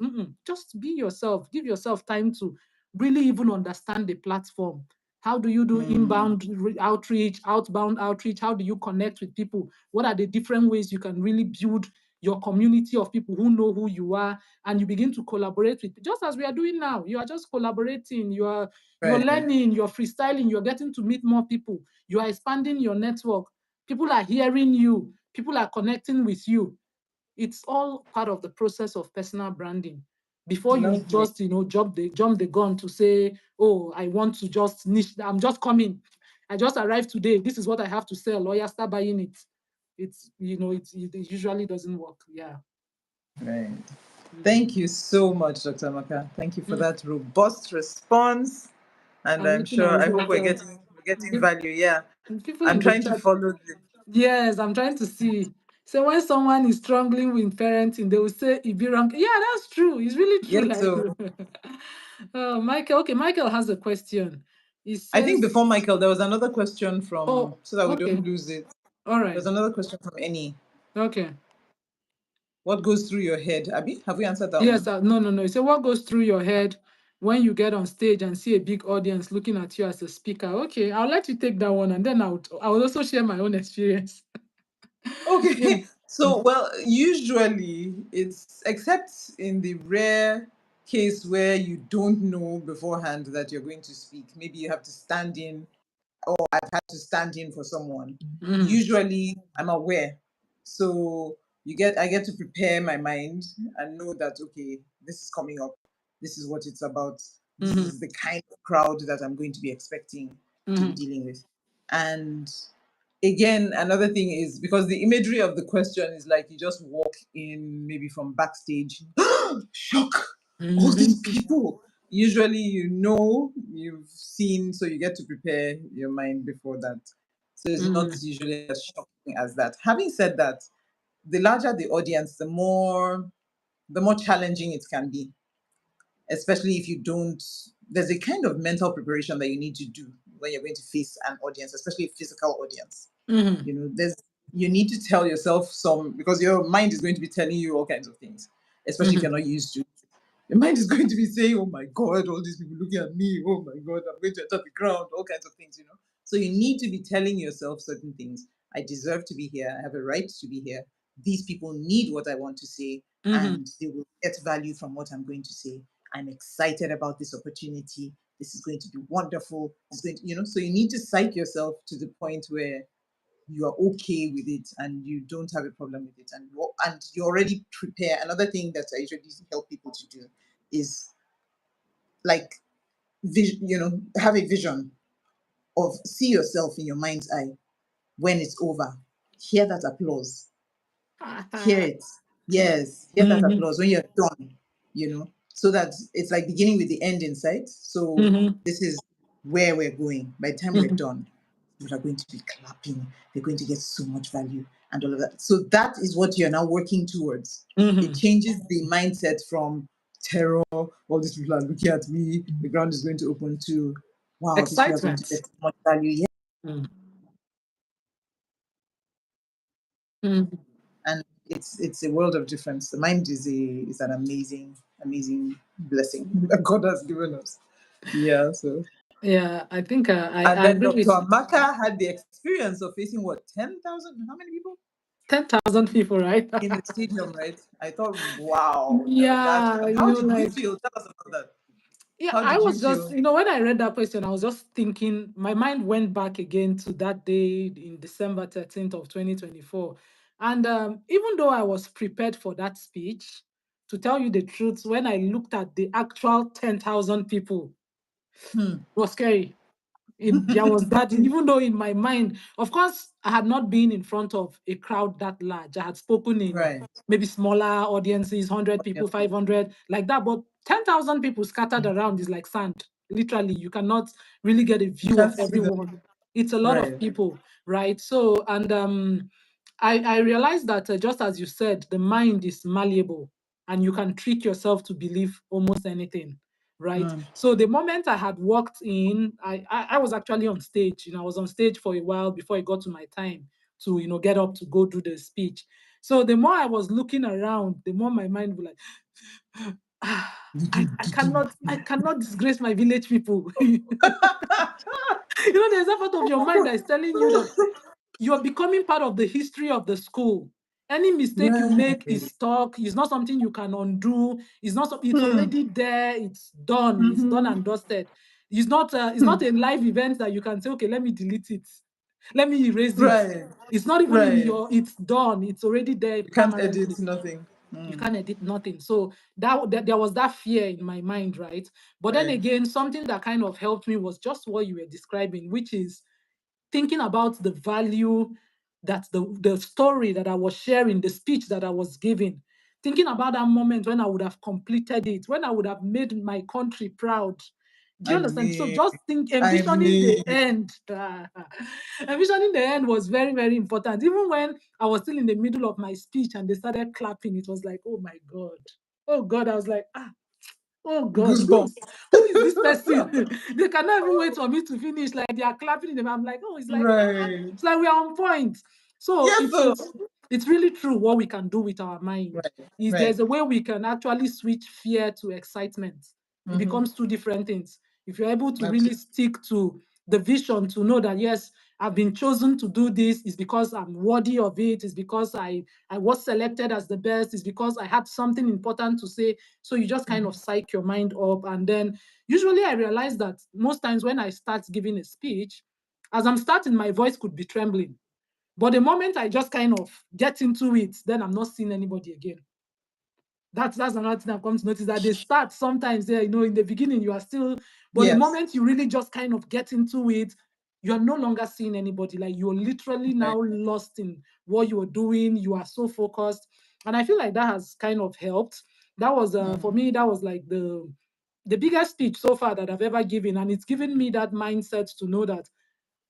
Just be yourself. Give yourself time to really even understand the platform. How do you do inbound outreach, outbound outreach? How do you connect with people? What are the different ways you can really build your community of people who know who you are, and you begin to collaborate with, just as we are doing now. You are just collaborating, you're Right. learning, you're freestyling, you're getting to meet more people, you are expanding your network. People are hearing you, people are connecting with you. It's all part of the process of personal branding. Before you Lovely. just, jump the gun to say, oh, I want to just niche, I'm just coming. I just arrived today. This is what I have to sell. Lawyer, start buying it. It usually doesn't work. Yeah. Right. Mm. Thank you so much, Dr. Amaka. Thank you for Mm. that robust response. And I'm I'm looking sure, at I you. hope we're getting value. Yeah. People I'm in the trying to chat. follow the Yes, I'm trying to see. So when someone is struggling with parenting, they will say it be wrong. Yeah, that's true. It's really true. yes. Like, So Michael. Okay, Michael has a question. He I think says, before Michael, there was another question from, "Oh, so that we don't okay, lose it. all There's right, another question from Annie. okay." What goes through your head? Abby, have we answered that Yes, one? no, no, no. So what goes through your head when you get on stage and see a big audience looking at you as a speaker? Okay, I'll let you take that one, and then I'll also share my own experience. Yeah. Okay. So, well, usually it's except in the rare case where you don't know beforehand that you're going to speak. Maybe you have to stand in, or I've had to stand in for someone. Mm, Usually I'm aware. So I get to prepare my mind and know that okay, this is coming up. This is what it's about. This mm-hmm, is the kind of crowd that I'm going to be expecting to be mm-hmm, dealing with. And again, another thing is because the imagery of the question is like you just walk in maybe from backstage, shock, all these mm-hmm, people. Usually, you've seen, so you get to prepare your mind before that. So it's not mm-hmm, usually as shocking as that. Having said that, the larger the audience, the more challenging it can be, especially if you don't. There's a kind of mental preparation that you need to do when you're going to face an audience, especially a physical audience. mm-hmm, There's you need to tell yourself some because your mind is going to be telling you all kinds of things, especially if mm-hmm, you're not used to it. Your mind is going to be saying, "Oh my God, all these people looking at me. Oh my God, I'm going to enter the ground." All kinds of things. So you need to be telling yourself certain things. I deserve to be here. I have a right to be here. These people need what I want to say, mm-hmm, and they will get value from what I'm going to say. I'm excited about this opportunity. This is going to be wonderful. It's going to. So you need to psych yourself to the point where you are okay with it and you don't have a problem with it, and you already prepare. Another thing that I usually help people to do is like have a vision of see yourself in your mind's eye when it's over. Hear that applause. Hear it. Yes, hear that mm-hmm, applause when you're done, so that it's like beginning with the end in sight. So mm-hmm, this is where we're going. By the time we're mm-hmm, done, people are going to be clapping. They're going to get so much value and all of that. So that is what you're now working towards. It mm-hmm. changes the mindset from terror, all these people are looking at me, the ground is going to open to, wow, these people are going to Excitement. get so much value. Yeah. Mm-hmm. And it's a world of difference. The mind is an amazing blessing that God has given us. Yeah. So Yeah, I think and I then agree Dr. with you. Amaka had the experience of facing what 10,000? How many people 10,000 people, right? in the stadium? Right. I thought, wow, that. Yeah, How did you like, feel? Tell us about that. yeah, How I did you was just, feel? when I read that question, I was just thinking, my mind went back again to that day in December 13th of 2024. And even though I was prepared for that speech, to tell you the truth, when I looked at the actual 10,000 people, Hmm. it was scary. There was that, even though in my mind, of course, I had not been in front of a crowd that large. I had spoken in Right. maybe smaller audiences, 100 people, 500, like that. But 10,000 people scattered around is like sand. Literally, you cannot really get a You view of can't see them. everyone. It's a lot of Right. people, right? So, and I realized that just as you said, the mind is malleable and you can trick yourself to believe almost anything, right? Hmm. So the moment I had walked in, I was actually on stage. I was on stage for a while before it got to my time to get up to go do the speech. So the more I was looking around, the more my mind would like, I cannot disgrace my village people. There's that part of your mind that is telling you that you're becoming part of the history of the school. Any mistake you make Right. is stuck. It's not something you can undo. It's not. It's Hmm. already there. It's done. It's done Mm-hmm. and dusted. It's not. It's Hmm. not a live event that you can say, okay, let me delete it, let me erase it. Right. It's not even in Right. your. It's done. It's already there You can't edit permanently. nothing. You Hmm. can't edit nothing. So there was that fear in my mind, right? But then Right. again, something that kind of helped me was just what you were describing, which is thinking about the value that the story that I was sharing, the speech that I was giving, thinking about that moment when I would have completed it, when I would have made my country proud. Do you I understand? So mean, just think, I envisioning the mean, end. Envisioning the end was very, very important. Even when I was still in the middle of my speech and they started clapping, it was like, oh my God. Oh God, I was like, oh God, goosebumps. who is this person? They cannot even wait for me to finish. Like they are clapping them. I'm like, oh, Right. it's like we are on point. So Yes, sir. it's really true what we can do with our mind. Right. Is Right. there's a way we can actually switch fear to excitement. It Mm-hmm. becomes two different things. If you're able to really Absolutely. stick to the vision to know that yes, I've been chosen to do this, is because I'm worthy of it, is because I was selected as the best, is because I had something important to say. So you just kind Mm-hmm. of psych your mind up. And then usually I realize that most times when I start giving a speech, as I'm starting, my voice could be trembling. But the moment I just kind of get into it, then I'm not seeing anybody again. That's another thing I've come to notice, that they start sometimes there, in the beginning you are still, but the Yes. moment you really just kind of get into it, you're no longer seeing anybody. Like you're literally Right. now lost in what you're doing. You are so focused. And I feel like that has kind of helped. That was for Mm-hmm. me, that was like the biggest speech so far that I've ever given. And it's given me that mindset to know that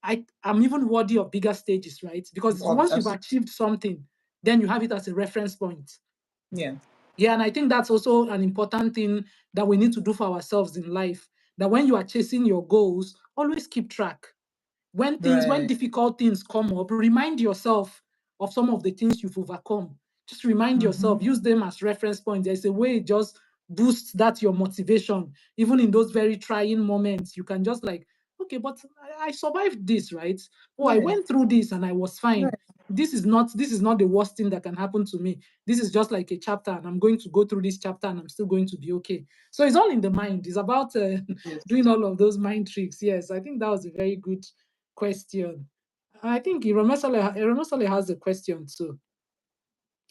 I'm even worthy of bigger stages, right? Because once you've Absolutely. achieved something, then you have it as a reference point. Yeah. Yeah, and I think that's also an important thing that we need to do for ourselves in life. That when you are chasing your goals, always keep track. When Right. difficult things come up, remind yourself of some of the things you've overcome. Just remind Mm-hmm. yourself, use them as reference points. There's a way it just boosts that your motivation. Even in those very trying moments, you can just like, okay, but I survived this, right? Oh, I Right. went through this and I was fine. Right. This is not the worst thing that can happen to me. This is just like a chapter, and I'm going to go through this chapter and I'm still going to be okay. So it's all in the mind. It's about Yes. doing all of those mind tricks. Yes, I think that was a very good question. I think Iromesole has a question too.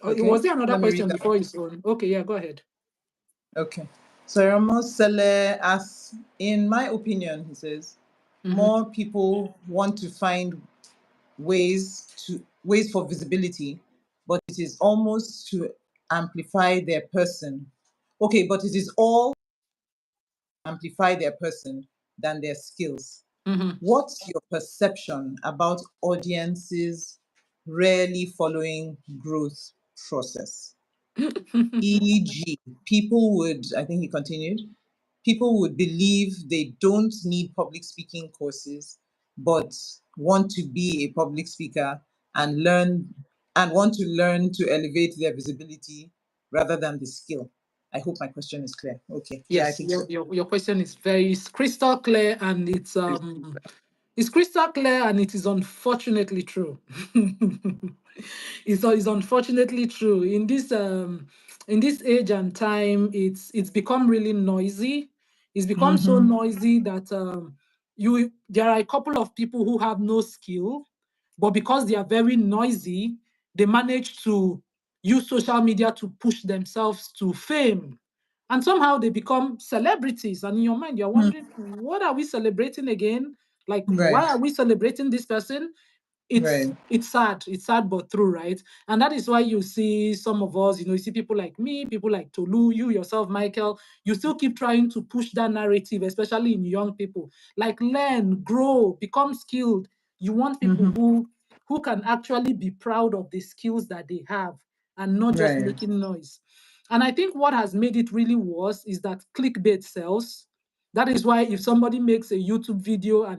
Or was Okay. there another Let me read question that one. before his own? Okay, yeah, go ahead. Okay. So Ramos Sele asks, in my opinion, he says, Mhm. more people want to find ways for visibility, but it is almost to amplify their person. Okay, but it is all amplify their person than their skills. Mhm. What's your perception about audiences rarely following growth process? E.g., people would, I think he continued, people would believe they don't need public speaking courses, but want to be a public speaker and want to learn to elevate their visibility rather than the skill. I hope my question is clear. Okay. Yeah, I Yes, think your, so. your your question is very crystal clear, and it's crystal clear, and it is unfortunately true. It's unfortunately true in this age and time. It's become really noisy. It's become so Mm-hmm. noisy that there are a couple of people who have no skill, but because they are very noisy, they manage to use social media to push themselves to fame, and somehow they become celebrities. And in your mind, you're wondering, what are we celebrating again? Like, Right, why are we celebrating this person? it's right. it's sad. It's sad but true, right? And that is why you see some of us, you see people like me, people like Tolu, you yourself, Michael, you still keep trying to push that narrative, especially in young people. Like, learn, grow, become skilled. You want people Mm-hmm. who can actually be proud of the skills that they have and not just Right. making noise. And I think what has made it really worse is that clickbait sells. That is why if somebody makes a YouTube video and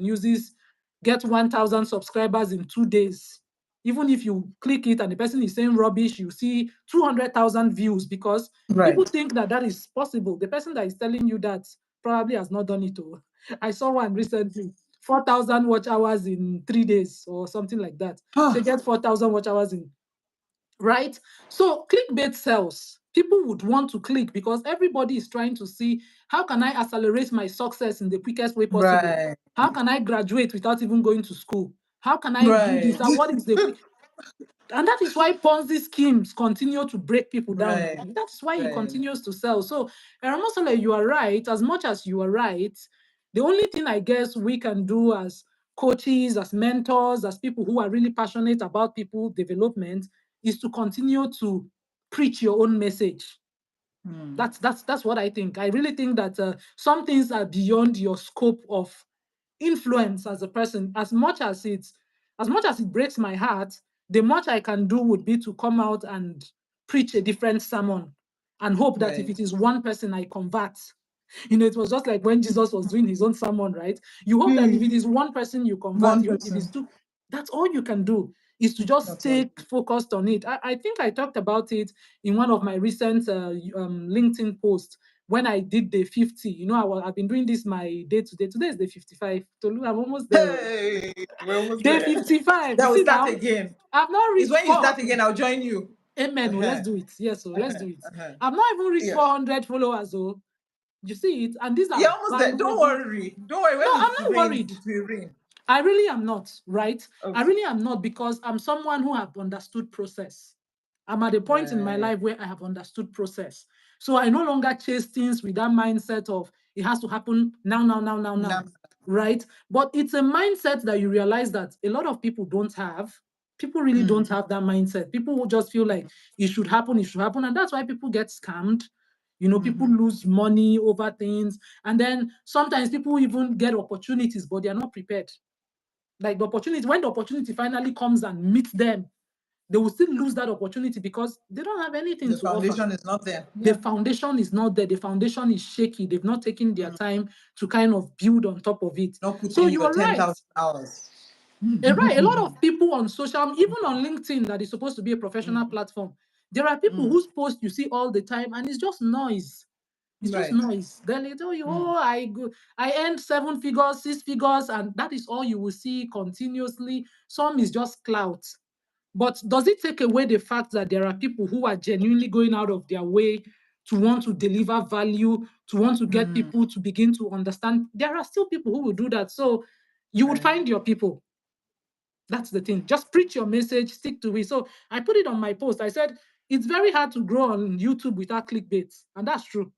get 1,000 subscribers in 2 days, Even if you click it and the person is saying rubbish, you see 200,000 views because people Right. think that that is possible. The person that is telling you that probably has not done it. Oh. I saw one recently, 4,000 watch hours in 3 days or something like that. They Ah, get 4,000 watch hours in, right? So clickbait sells. People would want to click because everybody is trying to see, how can I accelerate my success in the quickest way possible? right. How can I graduate without even going to school? How can I do this? Right. What is the quick? And that is why Ponzi schemes continue to break people down. Right. That's why it Right. continues to sell. So, Eramosole, you are right. As much as you are right, the only thing I guess we can do as coaches, as mentors, as people who are really passionate about people development is to continue to preach your own message. Hmm. That's what I think. I really think that some things are beyond your scope of influence as a person. As much as it breaks my heart, the much I can do would be to come out and preach a different sermon and hope that if Right. it is one person I convert. It was just like when Jesus was doing his own sermon, right? You hope that if Hmm. it is one person you convert, One if it is person. two, that's all you can do, is to just That's all. stay focused on it. I think I talked about it in one of my recent LinkedIn posts when I did the 50. I've been doing this my day to day. Today is the 55. Tolu, I'm almost there. Hey, we're almost Day there. 55. You That will see start now, again. I've not It's reached when you start 400. again, I'll join you. Amen. Oh, let's Uh-huh. do it. Yes, so let's Uh-huh. do it. Uh-huh. I've not even reached Yeah. 400 followers. Oh, you see it? And these You're are almost there. Don't valuable. worry. Don't worry. No, When I'm it not rains, worried. it will rain. I really am not, right? I Okay. really am not, because I'm someone who have understood process. I'm at a point in my Right. life where I have understood process. So I no longer chase things with that mindset of it has to happen now, now, now, now, now, Now, right? But it's a mindset that you realize that a lot of people don't have. People really hmm. don't have that mindset. People will just feel like it should happen, it should happen. And that's why people get scammed. People Hmm. lose money over things. And then sometimes people even get opportunities, but they are not prepared. Like when the opportunity finally comes and meets them, they will still lose that opportunity because they don't have anything The to offer. foundation is not there. The Yeah. foundation is not there. The foundation is shaky. They've not taken their Mm. time to kind of build on top of it. Not put So in you your are right. 10,000 hours. Right. A lot of people on social, even on LinkedIn, that is supposed to be a professional Mm. platform, there are people Mm. whose posts you see all the time and it's just noise. It's just Right. noise. Then they tell you, Mm. oh, I earned 7 figures, 6 figures, and that is all you will see continuously. Some is just clout. But does it take away the fact that there are people who are genuinely going out of their way to want to deliver value, to want to get Mm. people to begin to understand? There are still people who will do that. So you would Right. find your people. That's the thing. Just preach your message, stick to it. So I put it on my post. I said, it's very hard to grow on YouTube without clickbait. And that's true.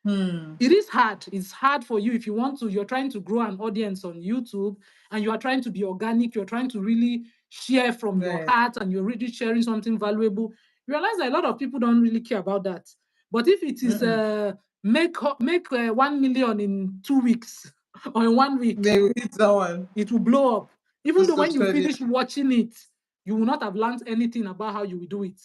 Hmm. It is hard. It's hard for you if you're trying to grow an audience on YouTube and you are trying to be organic, you're trying to really share from your Right. heart and you're really sharing something valuable. You realize that a lot of people don't really care about that. But if it is Mm-mm. make 1 million in 2 weeks or in 1 week, They will hit someone it will blow up. to Even though when you subscribe. finish watching it, you will not have learned anything about how you will do it.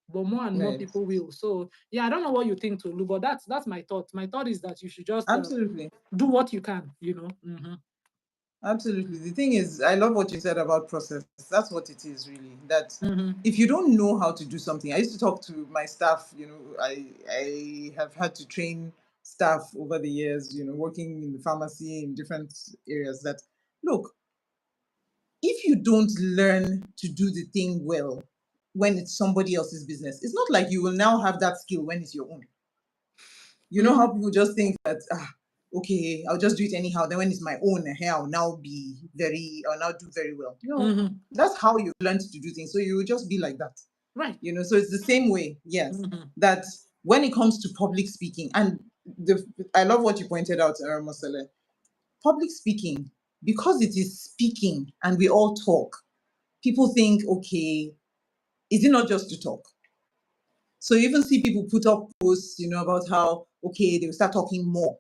But more and more Right. people will. So yeah, I don't know what you think, Tolu, but that's my thought. My thought is that you should just Absolutely. do what you can. Mhm. Absolutely. The thing is, I love what you said about process. That's what it is, really. That Mhm. if you don't know how to do something, I used to talk to my staff. I have had to train staff over the years. Working in the pharmacy in different areas. That look, if you don't learn to do the thing well when it's somebody else's business, it's not like you will now have that skill when it's your own. You know Mhm. how people just think that, okay, I'll just do it anyhow. Then when it's my own, I'll now do very well. No, Mhm. that's how you learn to do things. So you will just be like that. Right. So it's the same way, yes, Mhm. that when it comes to public speaking, and I love what you pointed out, Mosele, public speaking, because it is speaking and we all talk, people think, okay, is it not just to talk? So you even see people put up posts, about how, okay, they will start talking more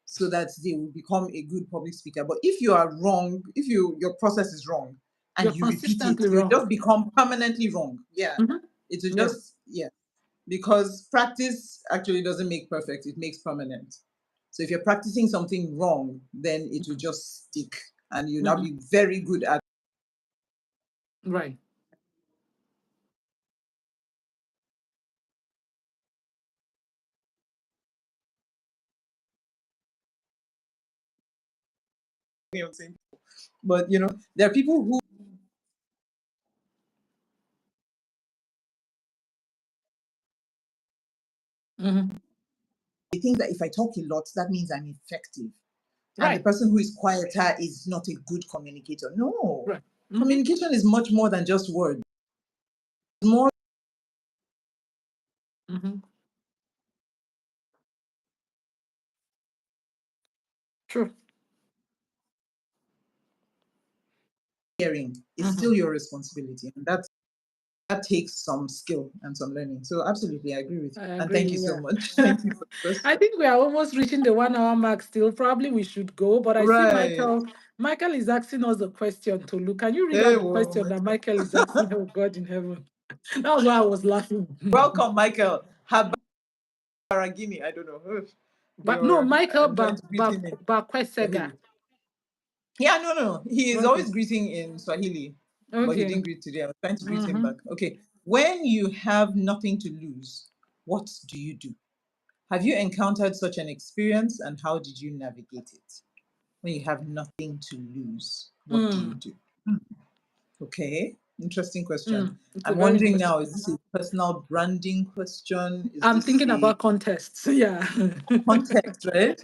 so that they will become a good public speaker. But if you are wrong, if your process is wrong and You're you repeat it, consistently you wrong. just become permanently wrong. Yeah. Mhm. It will Yeah. just, yeah. Because practice actually doesn't make perfect, it makes permanent. So if you're practicing something wrong, then it will just stick and you'll now Mhm. be very good at Right. But there are people who they think that if I talk a lot, that means I'm effective. And the Right. person who is quieter is not a good communicator. No. Right. Communication is much more than just words. More True. hearing is still your responsibility. And that takes some skill and some learning. So absolutely, I agree with you. I And agree. thank you so much. Thank you for the question. I think we are almost reaching the 1 hour mark still. Probably we should go, but I see Right. Michael. Michael is asking us a question, Tolu. Can you read Hey, out the question that Michael is asking? Oh, God in heaven. That was why I was laughing. welcome, Michael. Habaragini. I don't know. But no, Michael I'm trying to greet him in Bakwesega. Swahili. Yeah, no. He is Okay. always greeting in Swahili, but he Okay. didn't greet today. I was trying to greet him back. Okay. When you have nothing to lose, what do you do? Have you encountered such an experience and how did you navigate it? When you have nothing to lose, what do you do? Okay, interesting question. It's a I'm very wondering interesting. now, is this a personal branding question? Is I'm this thinking a about contests. Yeah. context, right?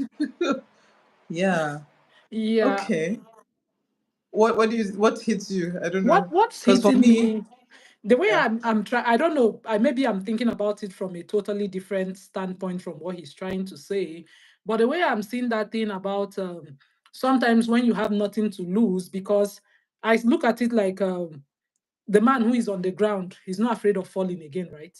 Yeah. Yeah. Okay. What hits you? I don't know. What's Because for hitting me, me? The way yeah. I'm trying, I don't know. Maybe I'm thinking about it from a totally different standpoint from what he's trying to say. But the way I'm seeing that thing about sometimes when you have nothing to lose, because I look at it like the man who is on the ground, he's not afraid of falling again, right?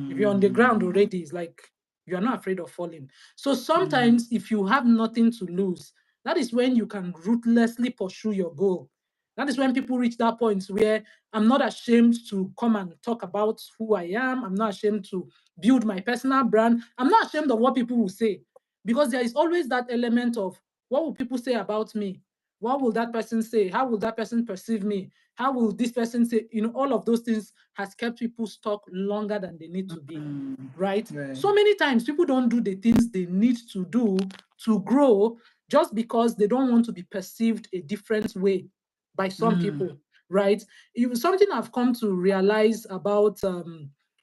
If you're on the ground already, it's like you're not afraid of falling. So sometimes if you have nothing to lose, that is when you can ruthlessly pursue your goal. That is when people reach that point where I'm not ashamed to come and talk about who I am. I'm not ashamed to build my personal brand. I'm not ashamed of what people will say, because there is always that element of what will people say about me? What will that person say? How will that person perceive me? How will this person say? All of those things has kept people stuck longer than they need to be, right? Right. So many times people don't do the things they need to do to grow just because they don't want to be perceived a different way by some people, right? Something I've come to realize about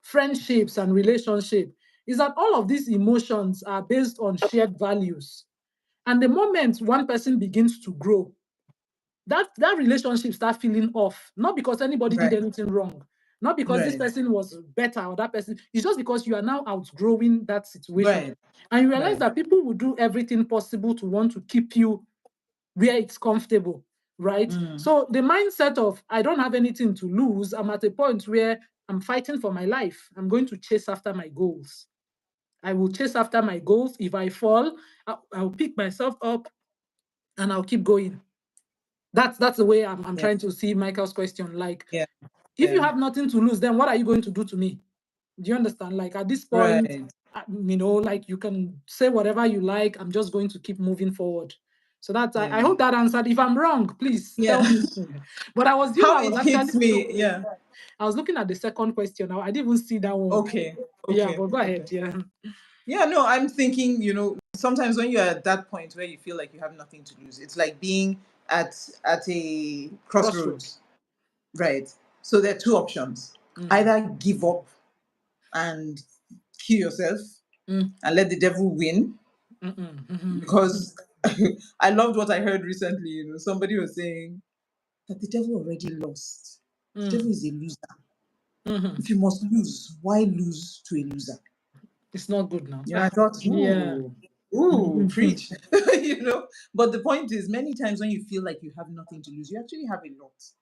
friendships and relationship is that all of these emotions are based on shared values. And the moment one person begins to grow, that relationship start feeling off, not because anybody did Right. anything wrong, not because this Right. person was better or that person, it's just because you are now outgrowing that situation. Right. And you realize Right. that people will do everything possible to want to keep you where it's comfortable, right? So the mindset of I don't have anything to lose, I'm at a point where I'm fighting for my life. I'm going to chase after my goals. I will chase after my goals. If I fall, I'll pick myself up and I'll keep going. That's the way I'm Yeah. trying to see Michael's question. Like, Yeah. if you Yeah. have nothing to lose, then what are you going to do to me? Do you understand? Like at this point, Right. like you can say whatever you like. I'm just going to keep moving forward. So that's I Yeah. hope that answered. If I'm wrong, please tell Yeah. me. But I was How it hits actually me. Yeah. I was looking at the second question. I didn't even see that one. Okay. Yeah, Okay. but go Okay. ahead. Yeah. Yeah, no, I'm thinking, sometimes when you're at that point where you feel like you have nothing to lose, it's like being at a Crossroad. crossroads, right? So there are two options. Either give up and kill yourself Mm, and let the devil win, because I loved what I heard recently. Somebody was saying that the devil already lost. The devil is a loser. If you must lose, why lose to a loser? It's not good now. I thought, Yeah. preach. But the point is, many times when you feel like you have nothing to lose, you actually have a lot.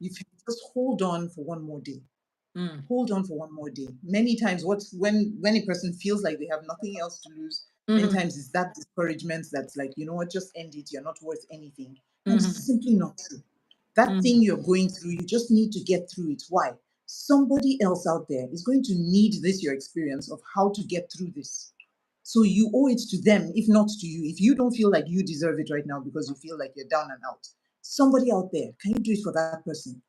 If you just hold on for one more day, hold on for one more day. Many times, when a person feels like they have nothing else to lose, many times it's that discouragement that's like, you know what, just end it. You're not worth anything, and it's simply not true. That thing you're going through, you just need to get through it. Why? Somebody else out there is going to need this, your experience of how to get through this. So you owe it to them, if not to you. If you don't feel like you deserve it right now because you feel like you're down and out, somebody out there, can you do it for that person?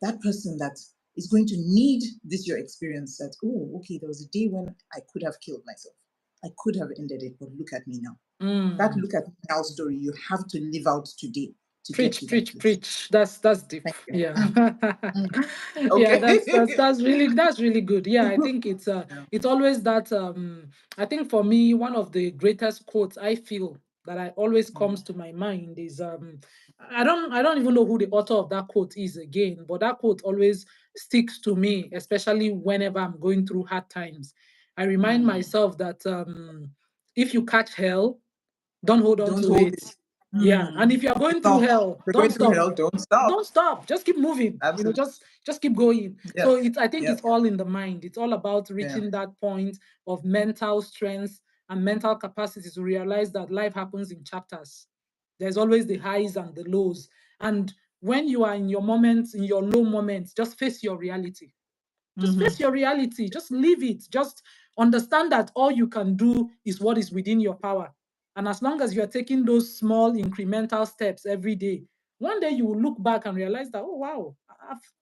That person that is going to need this, your experience that, oh, okay, there was a day when I could have killed myself. I could have ended it, but look at me now. That Mm. look at me now story, you have to live out today to get Preach, to that preach, place. preach. That's deep. Thank you. Yeah. Mm. Yeah, Okay. that's really good. Yeah, I think Yeah. it's always that I think for me one of the greatest quotes I feel that I always Mm. comes to my mind is I don't even know who the author of that quote is again, but that quote always sticks to me, especially whenever I'm going through hard times. I remind Mm. myself that if you catch hell, don't hold on Don't to hold it. it. Yeah. And Mm. if you're going through Stop. hell, We're don't going through stop. hell. Don't stop. Don't stop. Just keep moving. Absolutely. Just keep going. So Yep. I think Yep. it's all in the mind. It's all about Yeah. reaching that point of mental strength and mental capacity to realize that life happens in chapters. There's always the highs and the lows. And when you are in your moments, in your low moments, just face your reality. Just Mm-hmm. face your reality. Just leave it. Just understand that all you can do is what is within your power. And as long as you are taking those small incremental steps every day, one day you will look back and realize that, oh, wow,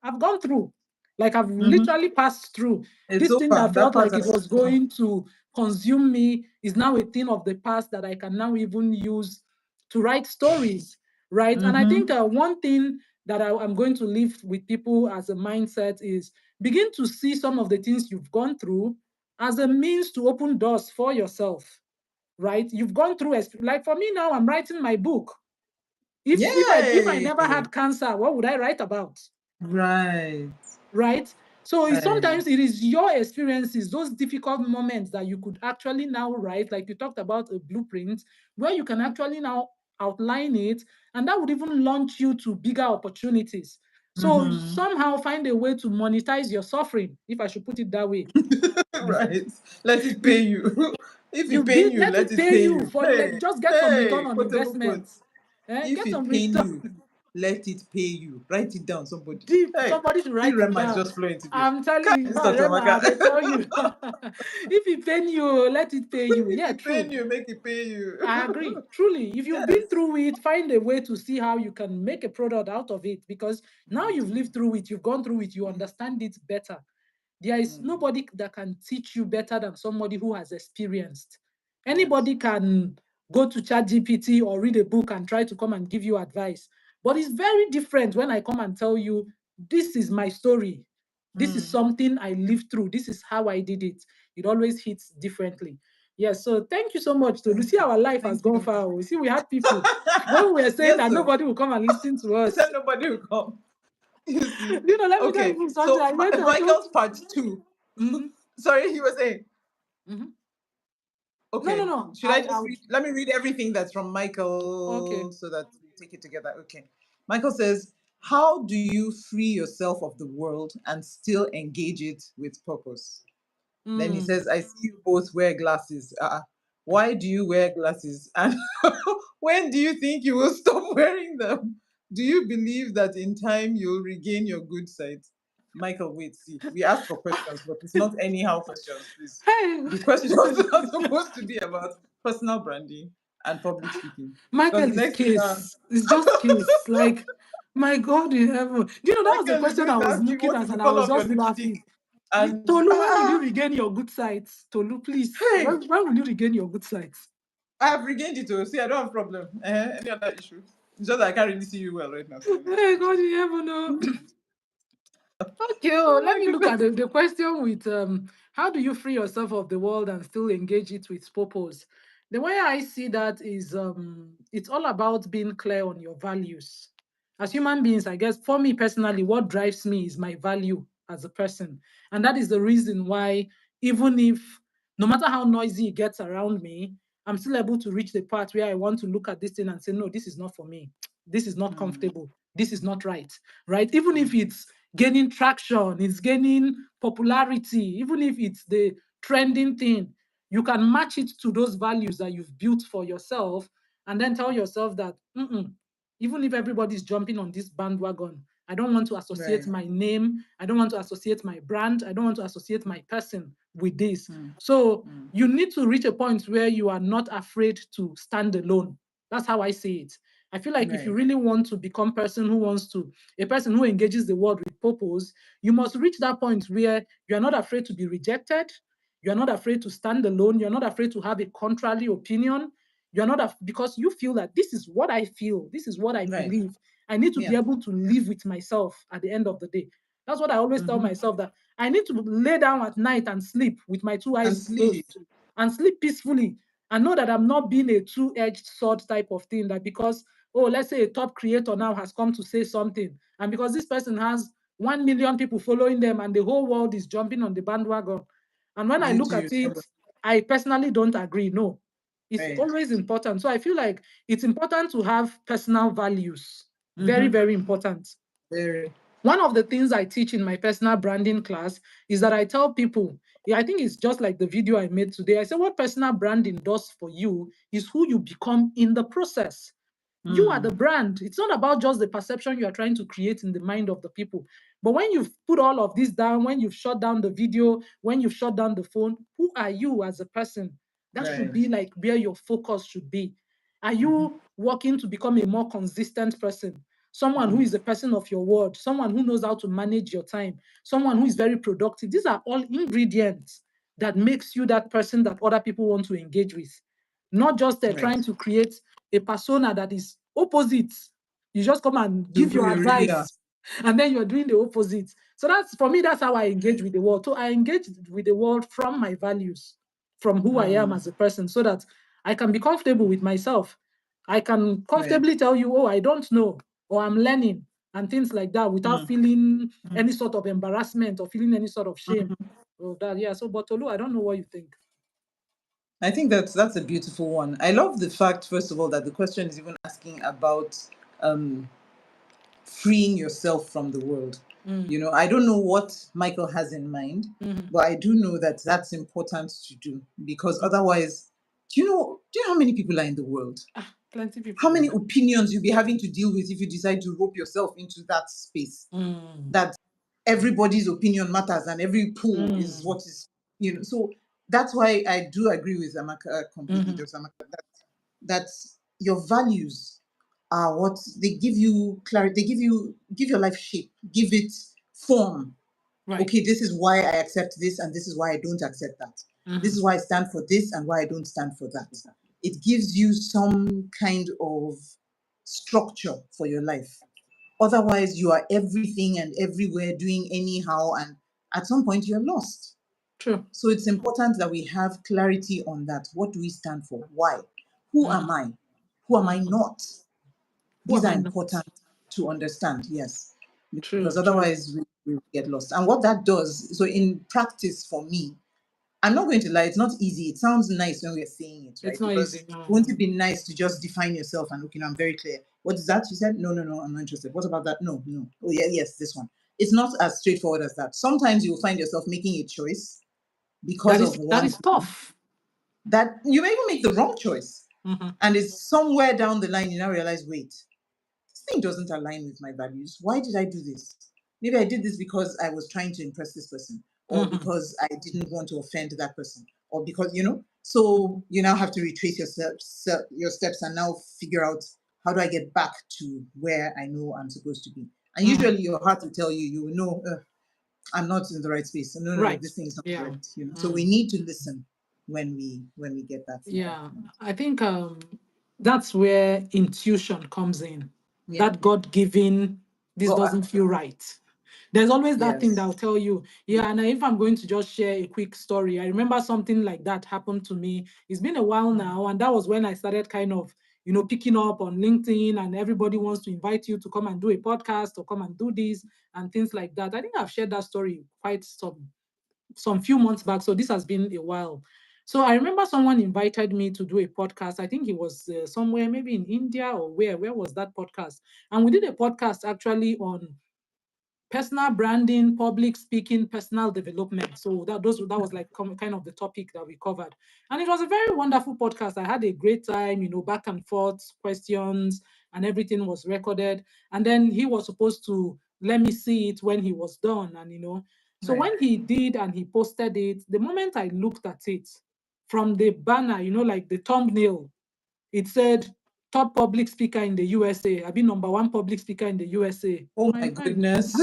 I've gone through. Like I've Mm-hmm. literally passed through. It's This thing over. that That felt part like it has was going to consume me is now a thing of the past that I can now even use to write stories, right? And I think mm-hmm. one thing that I'm going to leave with people as a mindset is begin to see some of the things you've gone through as a means to open doors for yourself, right? You've gone through, like for me now, I'm writing my book. If I Yay! never had cancer, what would I write about? Right. Right? So Right. sometimes it is your experiences, those difficult moments that you could actually now write, like you talked about a blueprint, where you can actually now outline it, and that would even launch you to bigger opportunities. So Mm-hmm. somehow find a way to monetize your suffering, if I should put it that way. Right. Let it pay You you. If you it pain did you, let let it it pay pay you you. for Hey, just get some return hey, on quotable quote. investments. If Get some it pain return. you, let it pay you. Write it down, somebody. Deep, Hey, somebody to see write it Rema is down. just flowing today. I'm telling Kai, you, this Dr. Rema, Amaka. they tell you. If it pain you, let it pay you. If Yeah, it pain true. you, make it pay you. I agree. Truly, if you've Yes. been through it, find a way to see how you can make a product out of it, because now you've lived through it, you've gone through it, you understand it better. There is Mm, nobody that can teach you better than somebody who has experienced. yes. Anybody can go to ChatGPT or read a book and try to come and give you advice. But it's very different when I come and tell you, this is my story. This is Mm. something I lived through. This is how I did it. It always hits differently. Yes, so thank you so much, Tolu. Thank See, you. our life has Thank gone you. far. We see, we had people when we were saying Yes, that sir. nobody will come and listen to He said us. nobody will come. You see. Let me tell Okay. you something. So I went, I told. Michael's part two. Mhm, Sorry, he was saying. mhm. No, no, Okay. no. Should I just read? Let me read everything that's from Okay. Michael so that we take it together. Okay. Michael says, how do you free yourself of the world and still engage it with purpose? Then he Mm. says, I see you both wear glasses. Why do you wear glasses? And when do you think you will stop wearing them? Do you believe that in time you'll regain your good sight? Michael, wait, see, we asked for questions, but it's not anyhow questions, please. Hey, The questions are supposed to be about personal branding and public speaking. Because Michael the is next thing now, case. It's just case. Like, my God in heaven. Do you know that was the Michael is question going I to was ask you looking what is at the and I color was of your just lipstick. laughing. And Tolu, when will you regain your good sight? Tolu, please. hey, When will you regain your good sight? I have regained it. See, I don't have problem. Any other issue? It's just that I can't really see you well right now. So yeah. Hey, God in heaven. No. Okay, Oh let my me look at goodness. the question with how do you free yourself of the world and still engage it with purpose? The way I see that is it's all about being clear on your values. As human beings, I guess for me personally, what drives me is my value as a person. And that is the reason why, even if no matter how noisy it gets around me, I'm still able to reach the part where I want to look at this thing and say, no, this is not for me. This is not Mm, comfortable. This is not right. Right? Even if mm, it's gaining traction, it's gaining popularity, even if it's the trending thing, you can match it to those values that you've built for yourself and then tell yourself that, even if everybody's jumping on this bandwagon, I don't want to associate right. my name, I don't want to associate my brand, I don't want to associate my person with this. Mm, So mm, you need to reach a point where you are not afraid to stand alone. That's how I see it. I feel like if you right. really want to become a person who engages the world with purpose, you must reach that point where you're not afraid to be rejected, you're not afraid to stand alone, you're not afraid to have a contrary opinion, You're not because you feel that this is what I feel, this is what I Right. believe. I need to be Yeah. able to live with myself at the end of the day. That's what I always tell Mm-hmm. myself, that I need to lay down at night and sleep with my two And eyes sleep. closed and sleep peacefully and know that I'm not being a two-edged sword type of thing, that because, oh, let's say a top creator now has come to say something, and because this person has 1 million people following them and the whole world is jumping on the bandwagon. And when I You look too. at it, I personally don't agree. No, it's Right. always important. So I feel like it's important to have personal values. Very, Mm-hmm. very important. Very. One of the things I teach in my personal branding class is that I tell people, yeah, I think it's just like the video I made today. I say, what personal branding does for you is who you become in the process. You are the brand. It's not about just the perception you are trying to create in the mind of the people. But when you've put all of this down, when you've shut down the video, when you've shut down the phone, who are you as a person? That should Right. be like where your focus should be. Are you working to become a more consistent person? Someone who is a person of your word, someone who knows how to manage your time, someone who is very productive. These are all ingredients that makes you that person that other people want to engage with. Not just Right. trying to create a persona that is opposite. You just come and To give who your you really are. advice, and then you're doing the opposite. So that's, for me, that's how I engage with the world. So I engage with the world from my values, from who I am as a person, so that I can be comfortable with myself. I can Right. comfortably tell you, oh, I don't know, or I'm learning, and things like that, without feeling any sort of embarrassment or feeling any sort of shame. Oh, that, yeah. So, but Tolu, I don't know what you think. I think that's a beautiful one. I love the fact, first of all, that the question is even asking about um, freeing yourself from the world. Mm. I don't know what Michael has in mind, Mhm. but I do know that that's important to do, because otherwise, do you know how many people are in the world? Plenty people. How many opinions you'll be having to deal with if you decide to rope yourself into that space? Mm. That everybody's opinion matters and every poll is Mm. what is, so that's why I do agree with Amaka completely, Mhm. Dr. Amaka, that your values are what they give you clarity, they give your life shape, give it form. Right. Okay, this is why I accept this and this is why I don't accept that. This Mhm. is why I stand for this and why I don't stand for that. It gives you some kind of structure for your life. Otherwise, you are everything and everywhere doing anyhow, and at some point you're lost. True. So it's important that we have clarity on that. What do we stand for? Why? Who am Mhm. I? Who am I Mhm. not? Who These am are I not? important to understand, yes, because True. True. otherwise we get lost. And what that does, so in practice for me, I'm not going to lie, it's not easy. It sounds nice when we're saying it, It's right? not easy. Because No. wouldn't it be nice to just define yourself and, okay, I'm very clear. What is that? You said, no, no, no, I'm not interested. What about that? No, no. Oh, yeah, yes, this one. It's not as straightforward as that. Sometimes you'll find yourself making a choice because of That one is tough. that you may even make the wrong choice. Mhm. And it's somewhere down the line you now realize, wait, this thing doesn't align with my values. Why did I do this? Maybe I did this because I was trying to impress this person, or Mhm. because I didn't want to offend that person, or because, so you now have to retrace your steps and now figure out, how do I get back to where I know I'm supposed to be? And Mhm. usually your heart will tell you, you will know, I'm not in the right space. No, no, no, Right. this thing is not Yeah. correct. So we Mm. need to listen when we get that feedback. Yeah. I think that's where intuition comes in. Yeah. That God-given, this Go. doesn't feel right. There's always that thing that Yes. will tell you, yeah. And if I'm going to just share a quick story, I remember something like that happened to me. It's been a while now, and that was when I started kind of, picking up on LinkedIn, and everybody wants to invite you to come and do a podcast or come and do this and things like that. I think I've shared that story quite some few months back, so this has been a while. So I remember someone invited me to do a podcast. I think it was somewhere, maybe in India, or where was that podcast? And we did a podcast actually on personal branding, public speaking, personal development. So that was like kind of the topic that we covered. And it was a very wonderful podcast. I had a great time, back and forth, questions, and everything was recorded. And then he was supposed to let me see it when he was done. And so Right. when he did and he posted it, the moment I looked at it from the banner, like the thumbnail, it said top public speaker in the USA. I've been number one public speaker in the USA. Oh my goodness.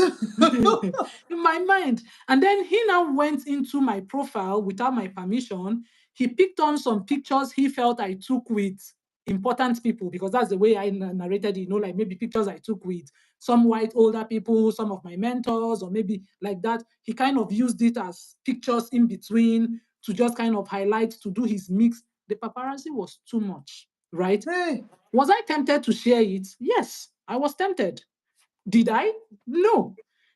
In my mind. And then he now went into my profile without my permission. He picked on some pictures he felt I took with important people, because that's the way I narrated it, like maybe pictures I took with some white older people, some of my mentors, or maybe like that. He kind of used it as pictures in between to just kind of highlight, to do his mix. The paparazzi was too much, right? Hey. Was I tempted to share it? Yes, I was tempted. Did I? No.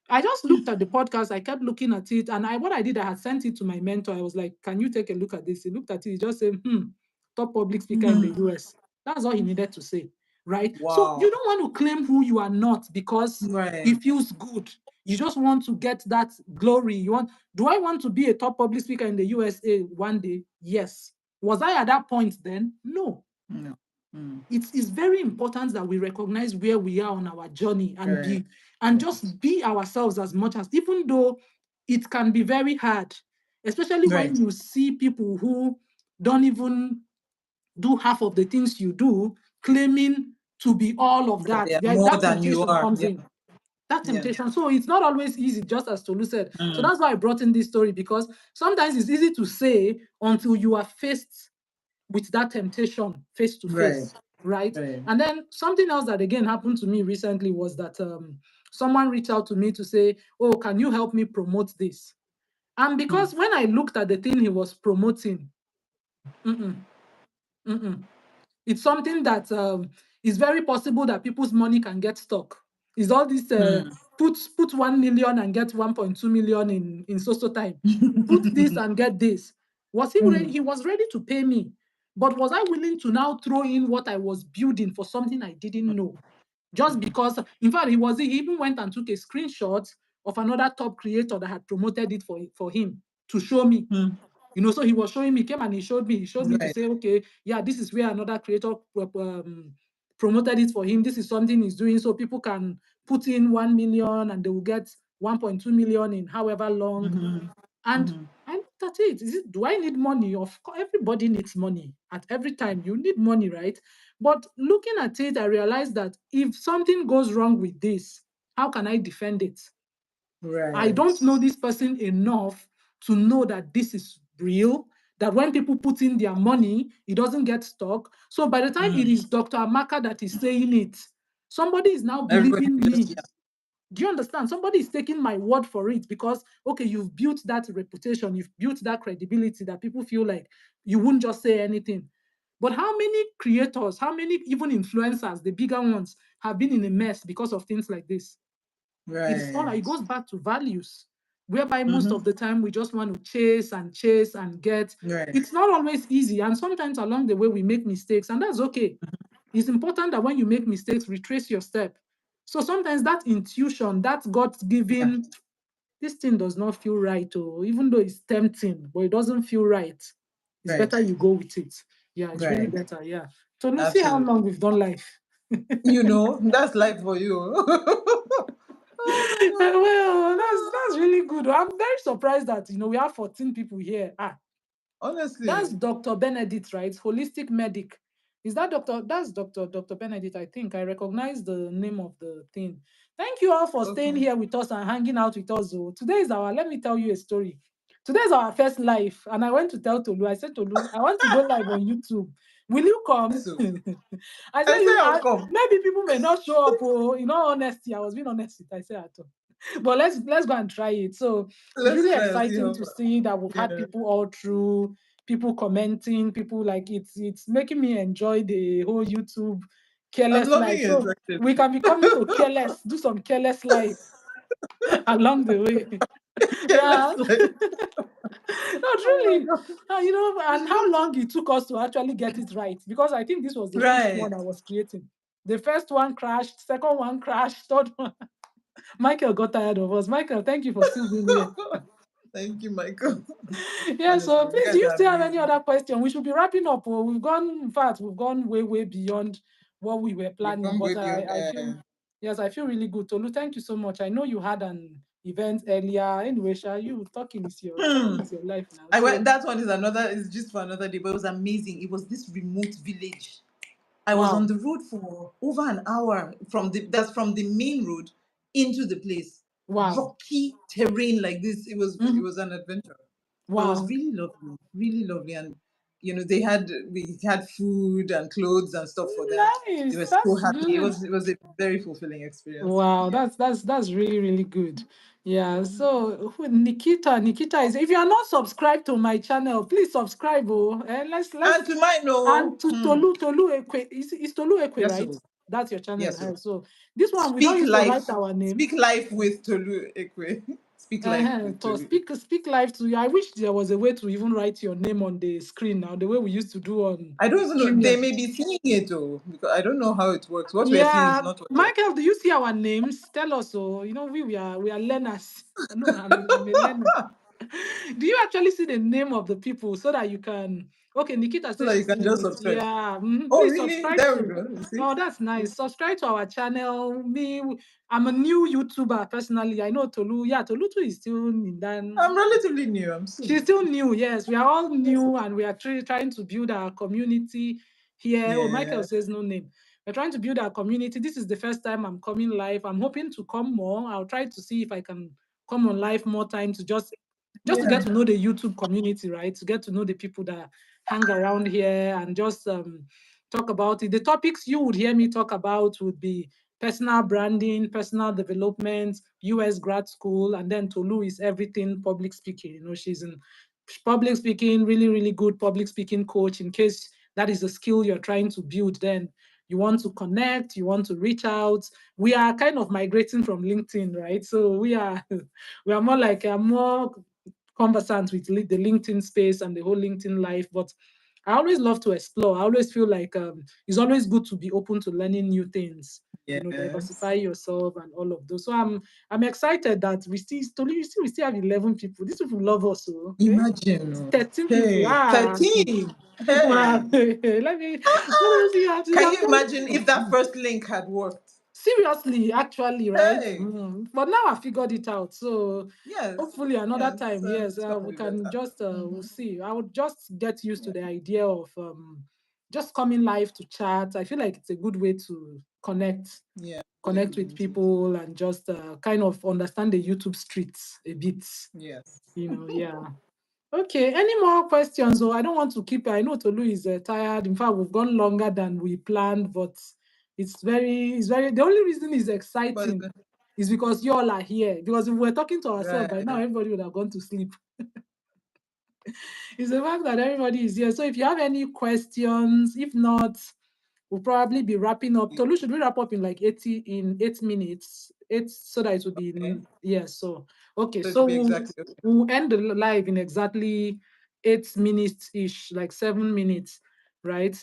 I just looked at the podcast. I kept looking at it. And what I did, I had sent it to my mentor. I was like, can you take a look at this? He looked at it. He just said, top public speaker in the US. That's all he needed to say. Right? So Wow. you don't want to claim who you are not because Right. it feels good. You just want to get that glory. Do I want to be a top public speaker in the USA one day? Yes. Was I at that point then? No. No. It's very important that we recognize where we are on our journey and Right. just be ourselves as much as, even though it can be very hard, especially when Right. you see people who don't even do half of the things you do, claiming to be all of That that. they are Yeah, more that than you temptation are. comes Yeah. in. That Yeah. temptation. So it's not always easy, just as Tolu said. So Mm. that's why I brought in this story, because sometimes it's easy to say until you are faced with that temptation face to face, right? Right. And then something else that again happened to me recently was that someone reached out to me to say, oh, can you help me promote this? And because when I looked at the thing he was promoting, it's something that is very possible that people's money can get stuck. Is all this put 1 million and get 1.2 million in so time. Put this and get this. Was he ready? He was ready to pay me. But was I willing to now throw in what I was building for something I didn't know? Just because, in fact, he even went and took a screenshot of another top creator that had promoted it for him to show me. So he was showing me, came and he showed me to say, okay, yeah, this is where another creator promoted it for him. This is something he's doing, so people can put in 1 million and they will get 1.2 million in however long. And I looked at it. Do I need money? Of course, everybody needs money. At every time, you need money, right? But looking at it, I realized that if something goes wrong with this, how can I defend it? Right. I don't know this person enough to know that this is real, that when people put in their money, it doesn't get stuck. So by the time it is Dr. Amaka that is saying it, somebody is now Everybody believing just, me. Do you understand? Somebody is taking my word for it because, okay, you've built that reputation, you've built that credibility that people feel like you wouldn't just say anything. But how many creators, how many even influencers, the bigger ones, have been in a mess because of things like this? It goes back to values, whereby most of the time we just want to chase and get. Right. It's not always easy, and sometimes along the way we make mistakes, and that's okay. It's important that when you make mistakes, retrace your step. So sometimes that intuition, that God-given, this thing does not feel right, or even though it's tempting, but it doesn't feel right. It's better you go with it. Yeah, it's really better. Yeah. So let's see how long we've done life. That's life for you. Oh my God. Well, that's really good. I'm very surprised that we have 14 people here. Honestly. That's Dr. Benedict, right? Holistic medic. Is that Dr. That's Dr. Benedict, I think. I recognize the name of the thing. Thank you all for staying here with us and hanging out with us. Today is let me tell you a story. Today is our first live, and I went to tell Tolu, I said, Tolu, I want to go live on YouTube. Will you come? I said, I'll come. maybe people may not show up. In all honesty, I was being honest with I said at all. But let's go and try it. So it's really exciting to see that we've had people all through, people commenting, people like it's making me enjoy the whole YouTube careless life. So we can be coming to careless, do some careless life along the way. Yeah. No, truly. And how long it took us to actually get it right. Because I think this was the fifth one I was creating. The first one crashed, second one crashed, third one. Michael got tired of us. Michael, thank you for still being here. Thank you, Michael. Yeah, Honestly, so please, do you still have any amazing. other question? We should be wrapping up. We've gone way, way beyond what we were planning. But I feel, yes, I feel really good. Tolu, thank you so much. I know you had an event earlier. Anyway, you talking is your life now. So, That one is just for another day, but it was amazing. It was this remote village. I was wow. on the road for over an hour from the main road into the place. Wow. Rocky terrain like this. It was an adventure. But it was Wow. really lovely, and we had food and clothes and stuff for them. They Nice. were so That's happy. It good. was a very fulfilling experience. Wow, Yeah. that's really really good. Yeah. So Nikita is. If you are not subscribed to my channel, please subscribe. Oh, and let's And to mine, no. and to Tolu Ekwe is Tolu Ekwe, Yes, right? so. That's your channel. Yes, so. So this one we don't Speak used to life. write our name. Speak life with Tolu Ekwe. Speak life with To Tolu. speak live to you. I wish there was a way to even write your name on the screen now, the way we used to do on I don't even know. They StreamYard. may be seeing it, though, because I don't know how it works. What we are seeing is Yeah, not what they are. Michael, do you see our names? Tell us. So we are learners. No, I'm a learner. Do you actually see the name of the people so that you can? Okay, Nikita So says that you she's can seeing just it. subscribe. Yeah, Oh, please really? subscribe There we to. go. You see? Oh, that's nice. Subscribe to our channel. I'm a new YouTuber personally. I know Tolu. Yeah, Tolu too is still in that. I'm relatively new. I'm still She's new. still new, yes. We are all Yes. new and we are trying to build our community here. Oh, Michael Yeah. says no name. We're trying to build our community. This is the first time I'm coming live. I'm hoping to come more. I'll try to see if I can come on live more time to just to Yeah. get to know the YouTube community, right? To get to know the people that hang around here and just talk about it. The topics you would hear me talk about would be personal branding, personal development, US grad school, and then Tolu is everything public speaking. She's in public speaking, really, really good public speaking coach. In case that is a skill you're trying to build, then you want to connect, you want to reach out. We are kind of migrating from LinkedIn, right? So we are we are more conversant with the LinkedIn space and the whole LinkedIn life, but I always love to explore. I always feel like it's always good to be open to learning new things. Yes. Diversify yourself and all of those. So I'm excited that we still have 11 people. These people love us, so okay. Imagine. 13 people. Hey, 13. Wow. Hey. Let me see how to Can you imagine if that first link had worked? seriously, actually, right? Hey. But now I figured it out. So Yes. hopefully another Yes. time, So yes, it's gonna we be can better. just we'll Hmm. see. I would just get used to Yeah. the idea of just coming live to chat. I feel like it's a good way to Yeah. Really connect good with indeed. people and just kind of understand the YouTube streets a bit. Yes. Yeah. Okay, any more questions? Or I don't want to keep. I know Tolu is tired. In fact, we've gone longer than we planned, but it's very. The only reason it's But exciting is because you all are here. Because if we were talking to ourselves by now, right. everybody would have gone to sleep. It's the fact that everybody is here. So if you have any questions, if not, we'll probably be wrapping up. Tolu, should we wrap up in like 8 minutes? Eight so that it will be Okay. yeah. So okay, So it so will be we'll exactly okay. we'll end the live in exactly 8 minutes ish, like 7 minutes, right?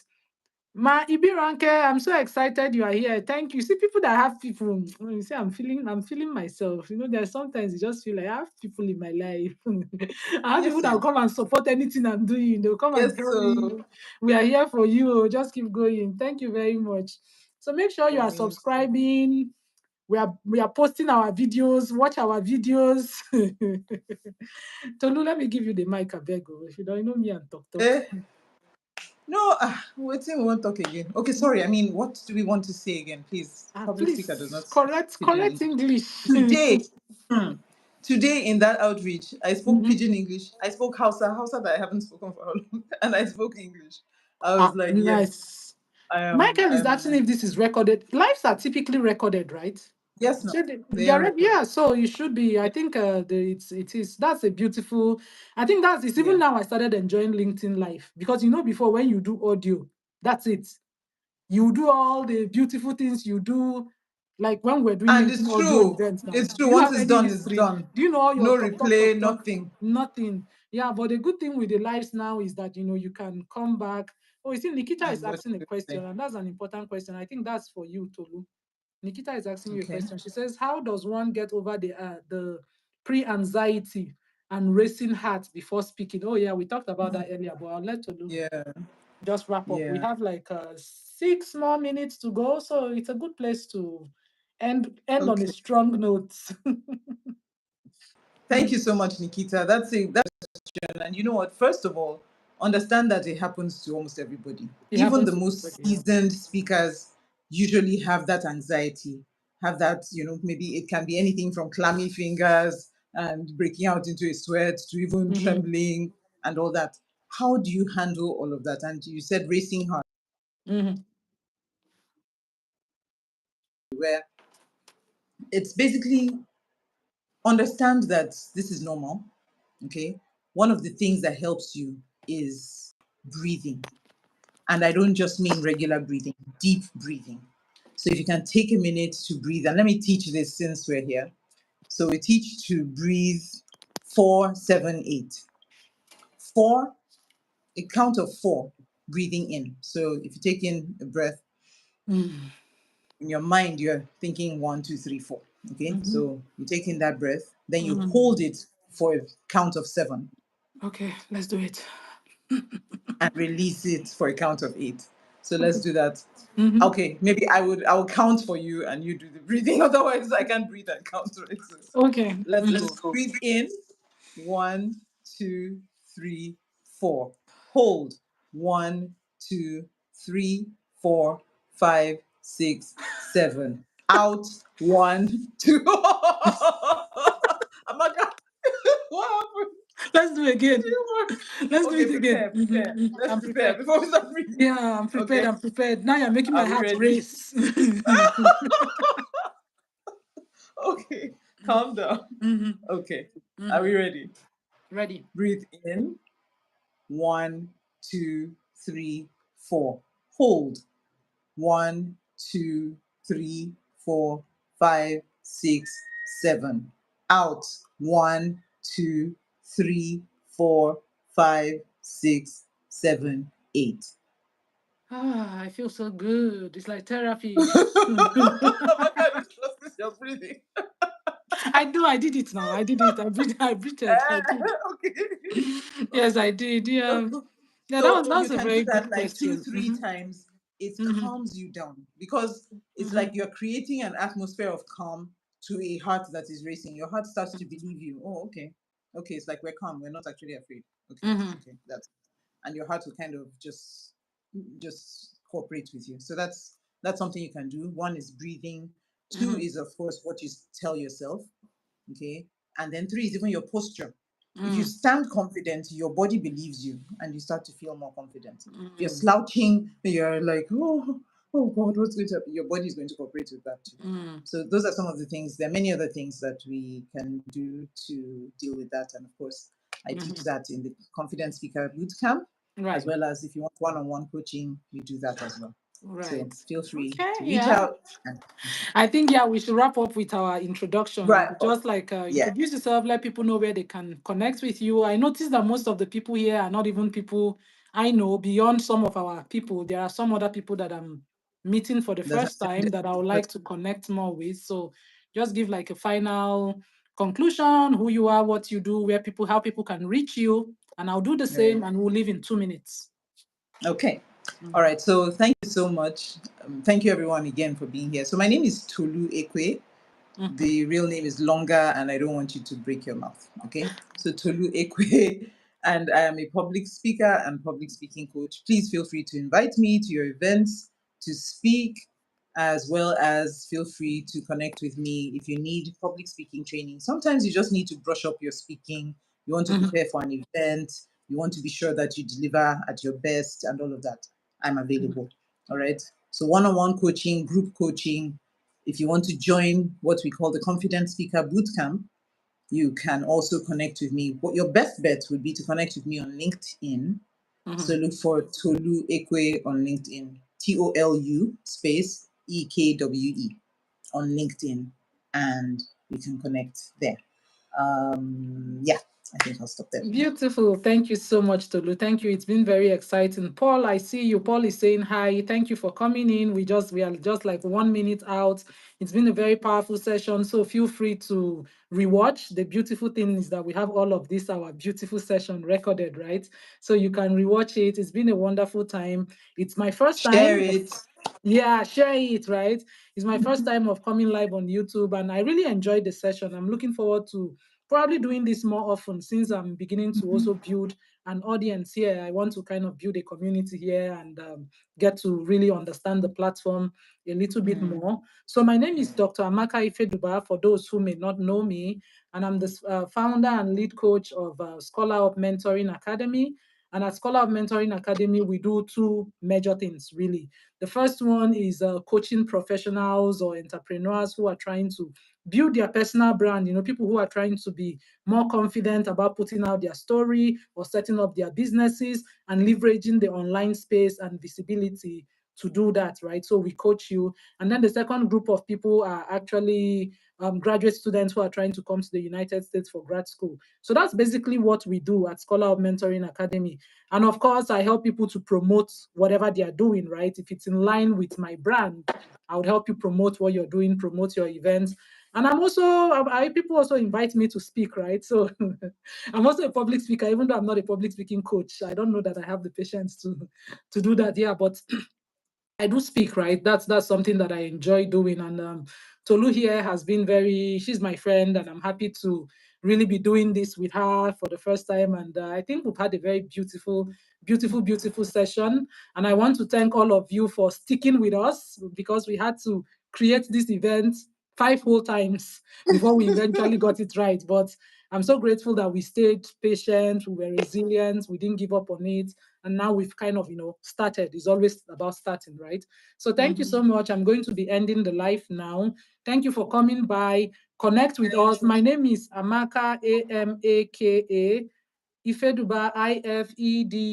Ma Ibiranke, I'm so excited you are here. Thank you. See, people that have people, when you say I'm feeling myself. There's sometimes you just feel like I have people in my life. I have Yes, people that will so. come and support anything I'm doing. They'll come and Yes, tell me, so. we are here for you. Oh, just keep going. Thank you very much. So make sure you For are me too. subscribing. We are posting our videos. Watch our videos. Tolu, let me give you the mic, I beg you. If you don't know me and talk. Eh, no, wait till we won't talk again. Okay, sorry. I mean, what do we want to say again? Please, public speaker does Please not speak correct pidgin correct English. English. Today, hmm, today in that outreach, I spoke Mhm. pidgin English. I spoke Hausa that I haven't spoken for how long, and I spoke English. I was like, yes, Nice. Michael is asking I'm, if this is recorded. Lives are typically recorded, right? yes, no, So they are recorded. yeah, so it should be. I think it is. That's a beautiful. I think that's it's even Yeah, now I started enjoying LinkedIn Live because before when you do audio, that's it. You do all the beautiful things you do, like when we're doing and LinkedIn it's audio true. events now. It's true. Do you Once have it's any done, it's history? done. Do you know all your No talk? replay, nothing. Nothing. Yeah, but the good thing with the lives now is that you can come back. Oh, you see, Nikita is And what asking a to say? question, and that's an important question. I think that's for you, Tolu. Nikita is asking you a Okay. question. She says, "How does one get over the pre-anxiety and racing heart before speaking?" Oh yeah, we talked about that earlier, but I'll let Tolu Yeah, just wrap up. We yeah. have like 6 more minutes to go, so it's a good place to end on a Okay. strong note. Thank you so much, Nikita. That's and you know what? First of all, understand that it happens to almost everybody. It Even the happens to most everybody. Yeah. seasoned speakers usually have that anxiety, have that, maybe it can be anything from clammy fingers and breaking out into a sweat to even Mm-hmm. trembling and all that. how do you handle all of that? And you said racing heart, where it's basically understand that this is normal. Okay. One of the things that helps you is breathing. And I don't just mean regular breathing, deep breathing. So if you can take a minute to breathe, and let me teach this since we're here. So we teach to breathe 4, 7, 8. 4, a count of 4, breathing in. So if you take in a breath, in your mind, you're thinking 1, 2, 3, 4. Okay, so you take in that breath, then you hold it for a count of 7. Okay, let's do it. And release it for a count of 8. So let's do that. Mm-hmm. Okay, maybe I will count for you and you do the breathing. Otherwise, I can't breathe and count. Right? So Okay. let's go. Breathe in. 1, 2, 3, 4. Hold. 1, 2, 3, 4, 5, 6, 7. Out. 1, 2. Amaka, what happened? Let's do it again. Let's do Okay, it again. prepare. Let's I'm prepare prepared. before we start breathing. Yeah, I'm prepared. Okay, I'm prepared. Now you're making my are we heart ready? race. Okay, calm down. Okay, are we ready? Ready. Breathe in. 1, 2, 3, 4. Hold. 1, 2, 3, 4, 5, 6, 7. Out. 1, 2, 3, 4, 5, 6, 7, 8. Ah, I feel so good. It's like therapy. Oh my God, it's just your breathing. I know I did it now. I did it. I breathed. I did. Okay. Yes, I did. Yeah. Yeah, So that you was a can do very that good like 2, question. 3 times. It calms you down because it's like Mm-hmm. you're creating an atmosphere of calm to a heart that is racing. Your heart starts to believe you. Oh, okay. Okay, it's like we're calm. We're not actually afraid. Okay, Mm-hmm. okay. That's and your heart will kind of just cooperate with you. So that's something you can do. One is breathing. Two Mm-hmm. is of course what you tell yourself. Okay. And then 3 is even your posture. If you Mm-hmm. stand confident, your body believes you and you start to feel more confident. If you're Mm-hmm. slouching, you're like, oh God, what's going to happen? Your body is going to cooperate with that too. Mm-hmm. So those are some of the things. There are many other things that we can do to deal with that. And of course, I teach that in the Confident Speaker Bootcamp, as Right. well as if you want one-on-one coaching, we do that as well. So Right. feel free Okay. to reach Yeah. out. And, I think, yeah, we should wrap up with our introduction. right. Just like Yeah. introduce yourself, let people know where they can connect with you. I noticed that most of the people here are not even people I know. Beyond some of our people, there are some other people that I'm meeting for the That's first time that I would like to connect more with. So just give like a final conclusion, who you are, what you do, how people can reach you. And I'll do the right. same and we'll leave in 2 minutes. Okay. All right. So thank you so much. Thank you everyone again for being here. So my name is Tolu Ekwe. Mhm. The real name is longer, and I don't want you to break your mouth. Okay. So Tolu Ekwe, and I am a public speaker and public speaking coach. Please feel free to invite me to your events to speak, as well as feel free to connect with me if you need public speaking training. Sometimes you just need to brush up your speaking. You want to Mhm. prepare for an event. You want to be sure that you deliver at your best and all of that. I'm Mhm. available. All right. So one-on-one coaching, group coaching. If you want to join what we call the Confident Speaker Bootcamp, you can also connect with me. What your best bet would be to connect with me on LinkedIn. So Mhm. look for Tolu Ekwe on LinkedIn. TOLU space EKWE on LinkedIn, and we can connect there. Yeah, I think I'll stop there for now. Beautiful. Thank you so much, Tolu. Thank you. It's been very exciting. Paul, I see you. Paul is saying hi. Thank you for coming in. We are just like 1 minute out. It's been a very powerful session. So feel free to rewatch. The beautiful thing is that we have all of this, our beautiful session recorded, right? So you can rewatch it. It's been a wonderful time. It's my first Share time. it. Yeah, share it, right? It's my first time of coming live on YouTube, and I really enjoyed the session. I'm looking forward to probably doing this more often since I'm beginning to also build an audience here. I want to kind of build a community here and get to really understand the platform a little bit more. So my name is Dr. Amaka Ifeduba, for those who may not know me, and I'm the founder and lead coach of Scholar Up Mentoring Academy. And at Scholar of Mentoring Academy, we do two major things, really. The first one is coaching professionals or entrepreneurs who are trying to build their personal brand, people who are trying to be more confident about putting out their story or setting up their businesses and leveraging the online space and visibility to do that, right? So we coach you. And then the second group of people are actually graduate students who are trying to come to the United States for grad school. So that's basically what we do at Scholar of Mentoring Academy. And of course, I help people to promote whatever they are doing, right? If it's in line with my brand, I would help you promote what you're doing, promote your events. And I'm also, people also invite me to speak, right? So I'm also a public speaker, even though I'm not a public speaking coach. I don't know that I have the patience to do that, yeah, but I do speak, right? That's something that I enjoy doing. And Tolu here has been she's my friend, and I'm happy to really be doing this with her for the first time. And I think we've had a very beautiful, beautiful, beautiful session. And I want to thank all of you for sticking with us, because we had to create this event 5 whole times before we eventually got it right. But I'm so grateful that we stayed patient, we were resilient, we didn't give up on it. And now we've kind of, started. It's always about starting, right? So thank you so much. I'm going to be ending the live now. Thank you for coming by. Connect with us. My name is Amaka, Amaka Ifeduba,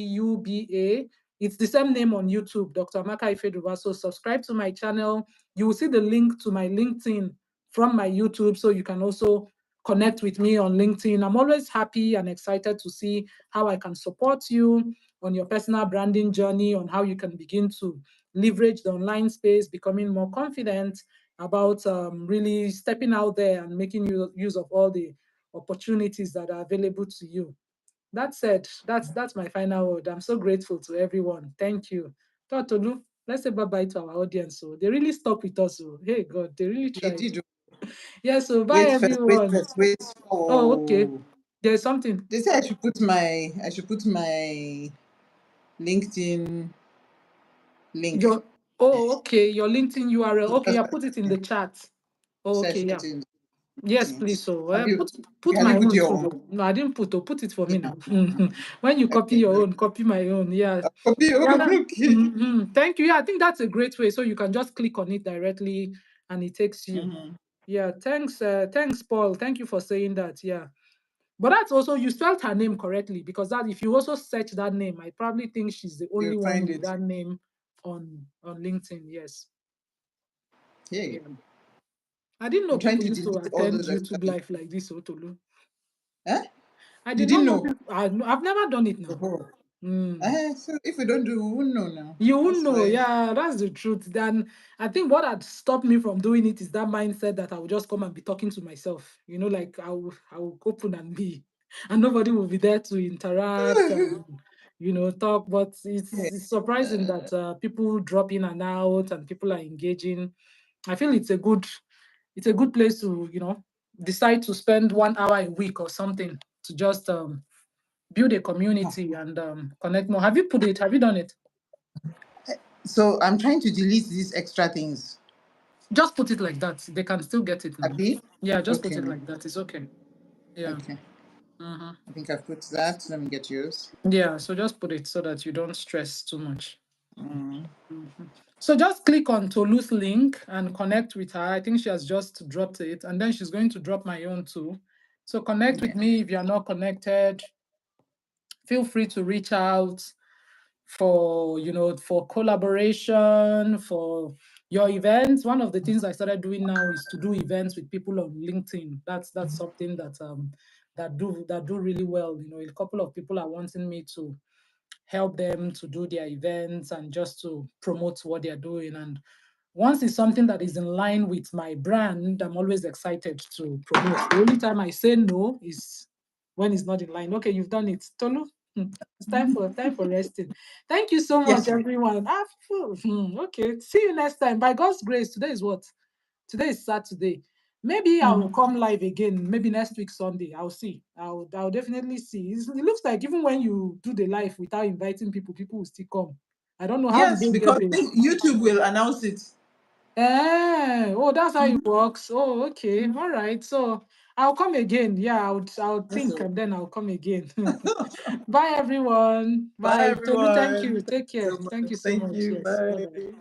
Ifeduba. It's the same name on YouTube, Dr. Amaka Ifeduba. So subscribe to my channel. You will see the link to my LinkedIn from my YouTube, so you can also connect with me on LinkedIn. I'm always happy and excited to see how I can support you on your personal branding journey, on how you can begin to leverage the online space, becoming more confident about really stepping out there and making use of all the opportunities that are available to you. That said, that's my final word. I'm so grateful to everyone. Thank you. Tolu, let's say bye-bye to our audience. So they really stuck with us. So hey God, they really They tried. did. Yeah, so bye Wait first, wait everyone. first, wait. Oh, okay. Oh, There's something. they say I should put my LinkedIn link. Your okay, your LinkedIn URL. Okay, yeah, put it in the chat. Oh, So I okay, should yeah. put it in Yes, please. it. So Have you? put Have my you put own your too. own? No, I didn't put. Oh, put it for me Yeah. now. When you copy Okay. your own, copy my own. Yeah. Copy. Yeah. Okay. Thank you. Yeah, I think that's a great way. So you can just click on it directly, and it takes you. Mm-hmm. Yeah. Thanks, Paul. Thank you for saying that. Yeah. But that's also, you spelled her name correctly, because that if you also search that name, I probably think she's the You'll only one find with it. that name on LinkedIn. Yes. Here you Yeah. go. I didn't know I'm trying people to used to delete all attend those YouTube extra. live like this, Otolu. Huh? I You did not didn't know know? people. I've never done it now. Oh. Mm. So if we don't do, we won't know now. You won't That's know. life. Yeah, that's the truth. Then I think what had stopped me from doing it is that mindset that I would just come and be talking to myself. Like I will open and be, and nobody will be there to interact and talk. But Yeah. it's surprising that people drop in and out and people are engaging. I feel it's a good place to decide to spend 1 hour a week or something to just build a community and connect more. Have you put it? Have you done it? So I'm trying to delete these extra things. Just put it like that. They can still get it now. Abi? Yeah, just put Okay. it like that. It's okay. Yeah. Okay. hmm I think I've put that. Let me get yours. Yeah. So just put it so that you don't stress too much. Mm, So just click on Tolu's link and connect with her. I think she has just dropped it, and then she's going to drop my own too. So connect with yeah. me if you are not connected. Feel free to reach out for collaboration, for your events. One of the things I started doing now is to do events with people on LinkedIn. That's something that do really well. A couple of people are wanting me to help them to do their events and just to promote what they're doing. And once it's something that is in line with my brand, I'm always excited to promote. The only time I say no is when it's not in line. Okay, you've done it, Tolu. It's time for resting. Thank you so much, Yes, ma'am. everyone. Okay, see you next time. By God's grace, today is what? Today is Saturday. Maybe I will Mm. come live again. Maybe next week Sunday. I'll see. I'll definitely see. It looks like even when you do the live without inviting people, people will still come. I don't know how did Yes, they get because there. YouTube will announce it. Oh, that's how it works. Oh, okay. All right. So I'll come again. Yeah, I'll think So, and then I'll come again. Bye everyone. bye Bye. Tolu, thank you. everyone. Thank Take you care. so Thank much. you so Thank much. you. Yes. Bye. Bye-bye.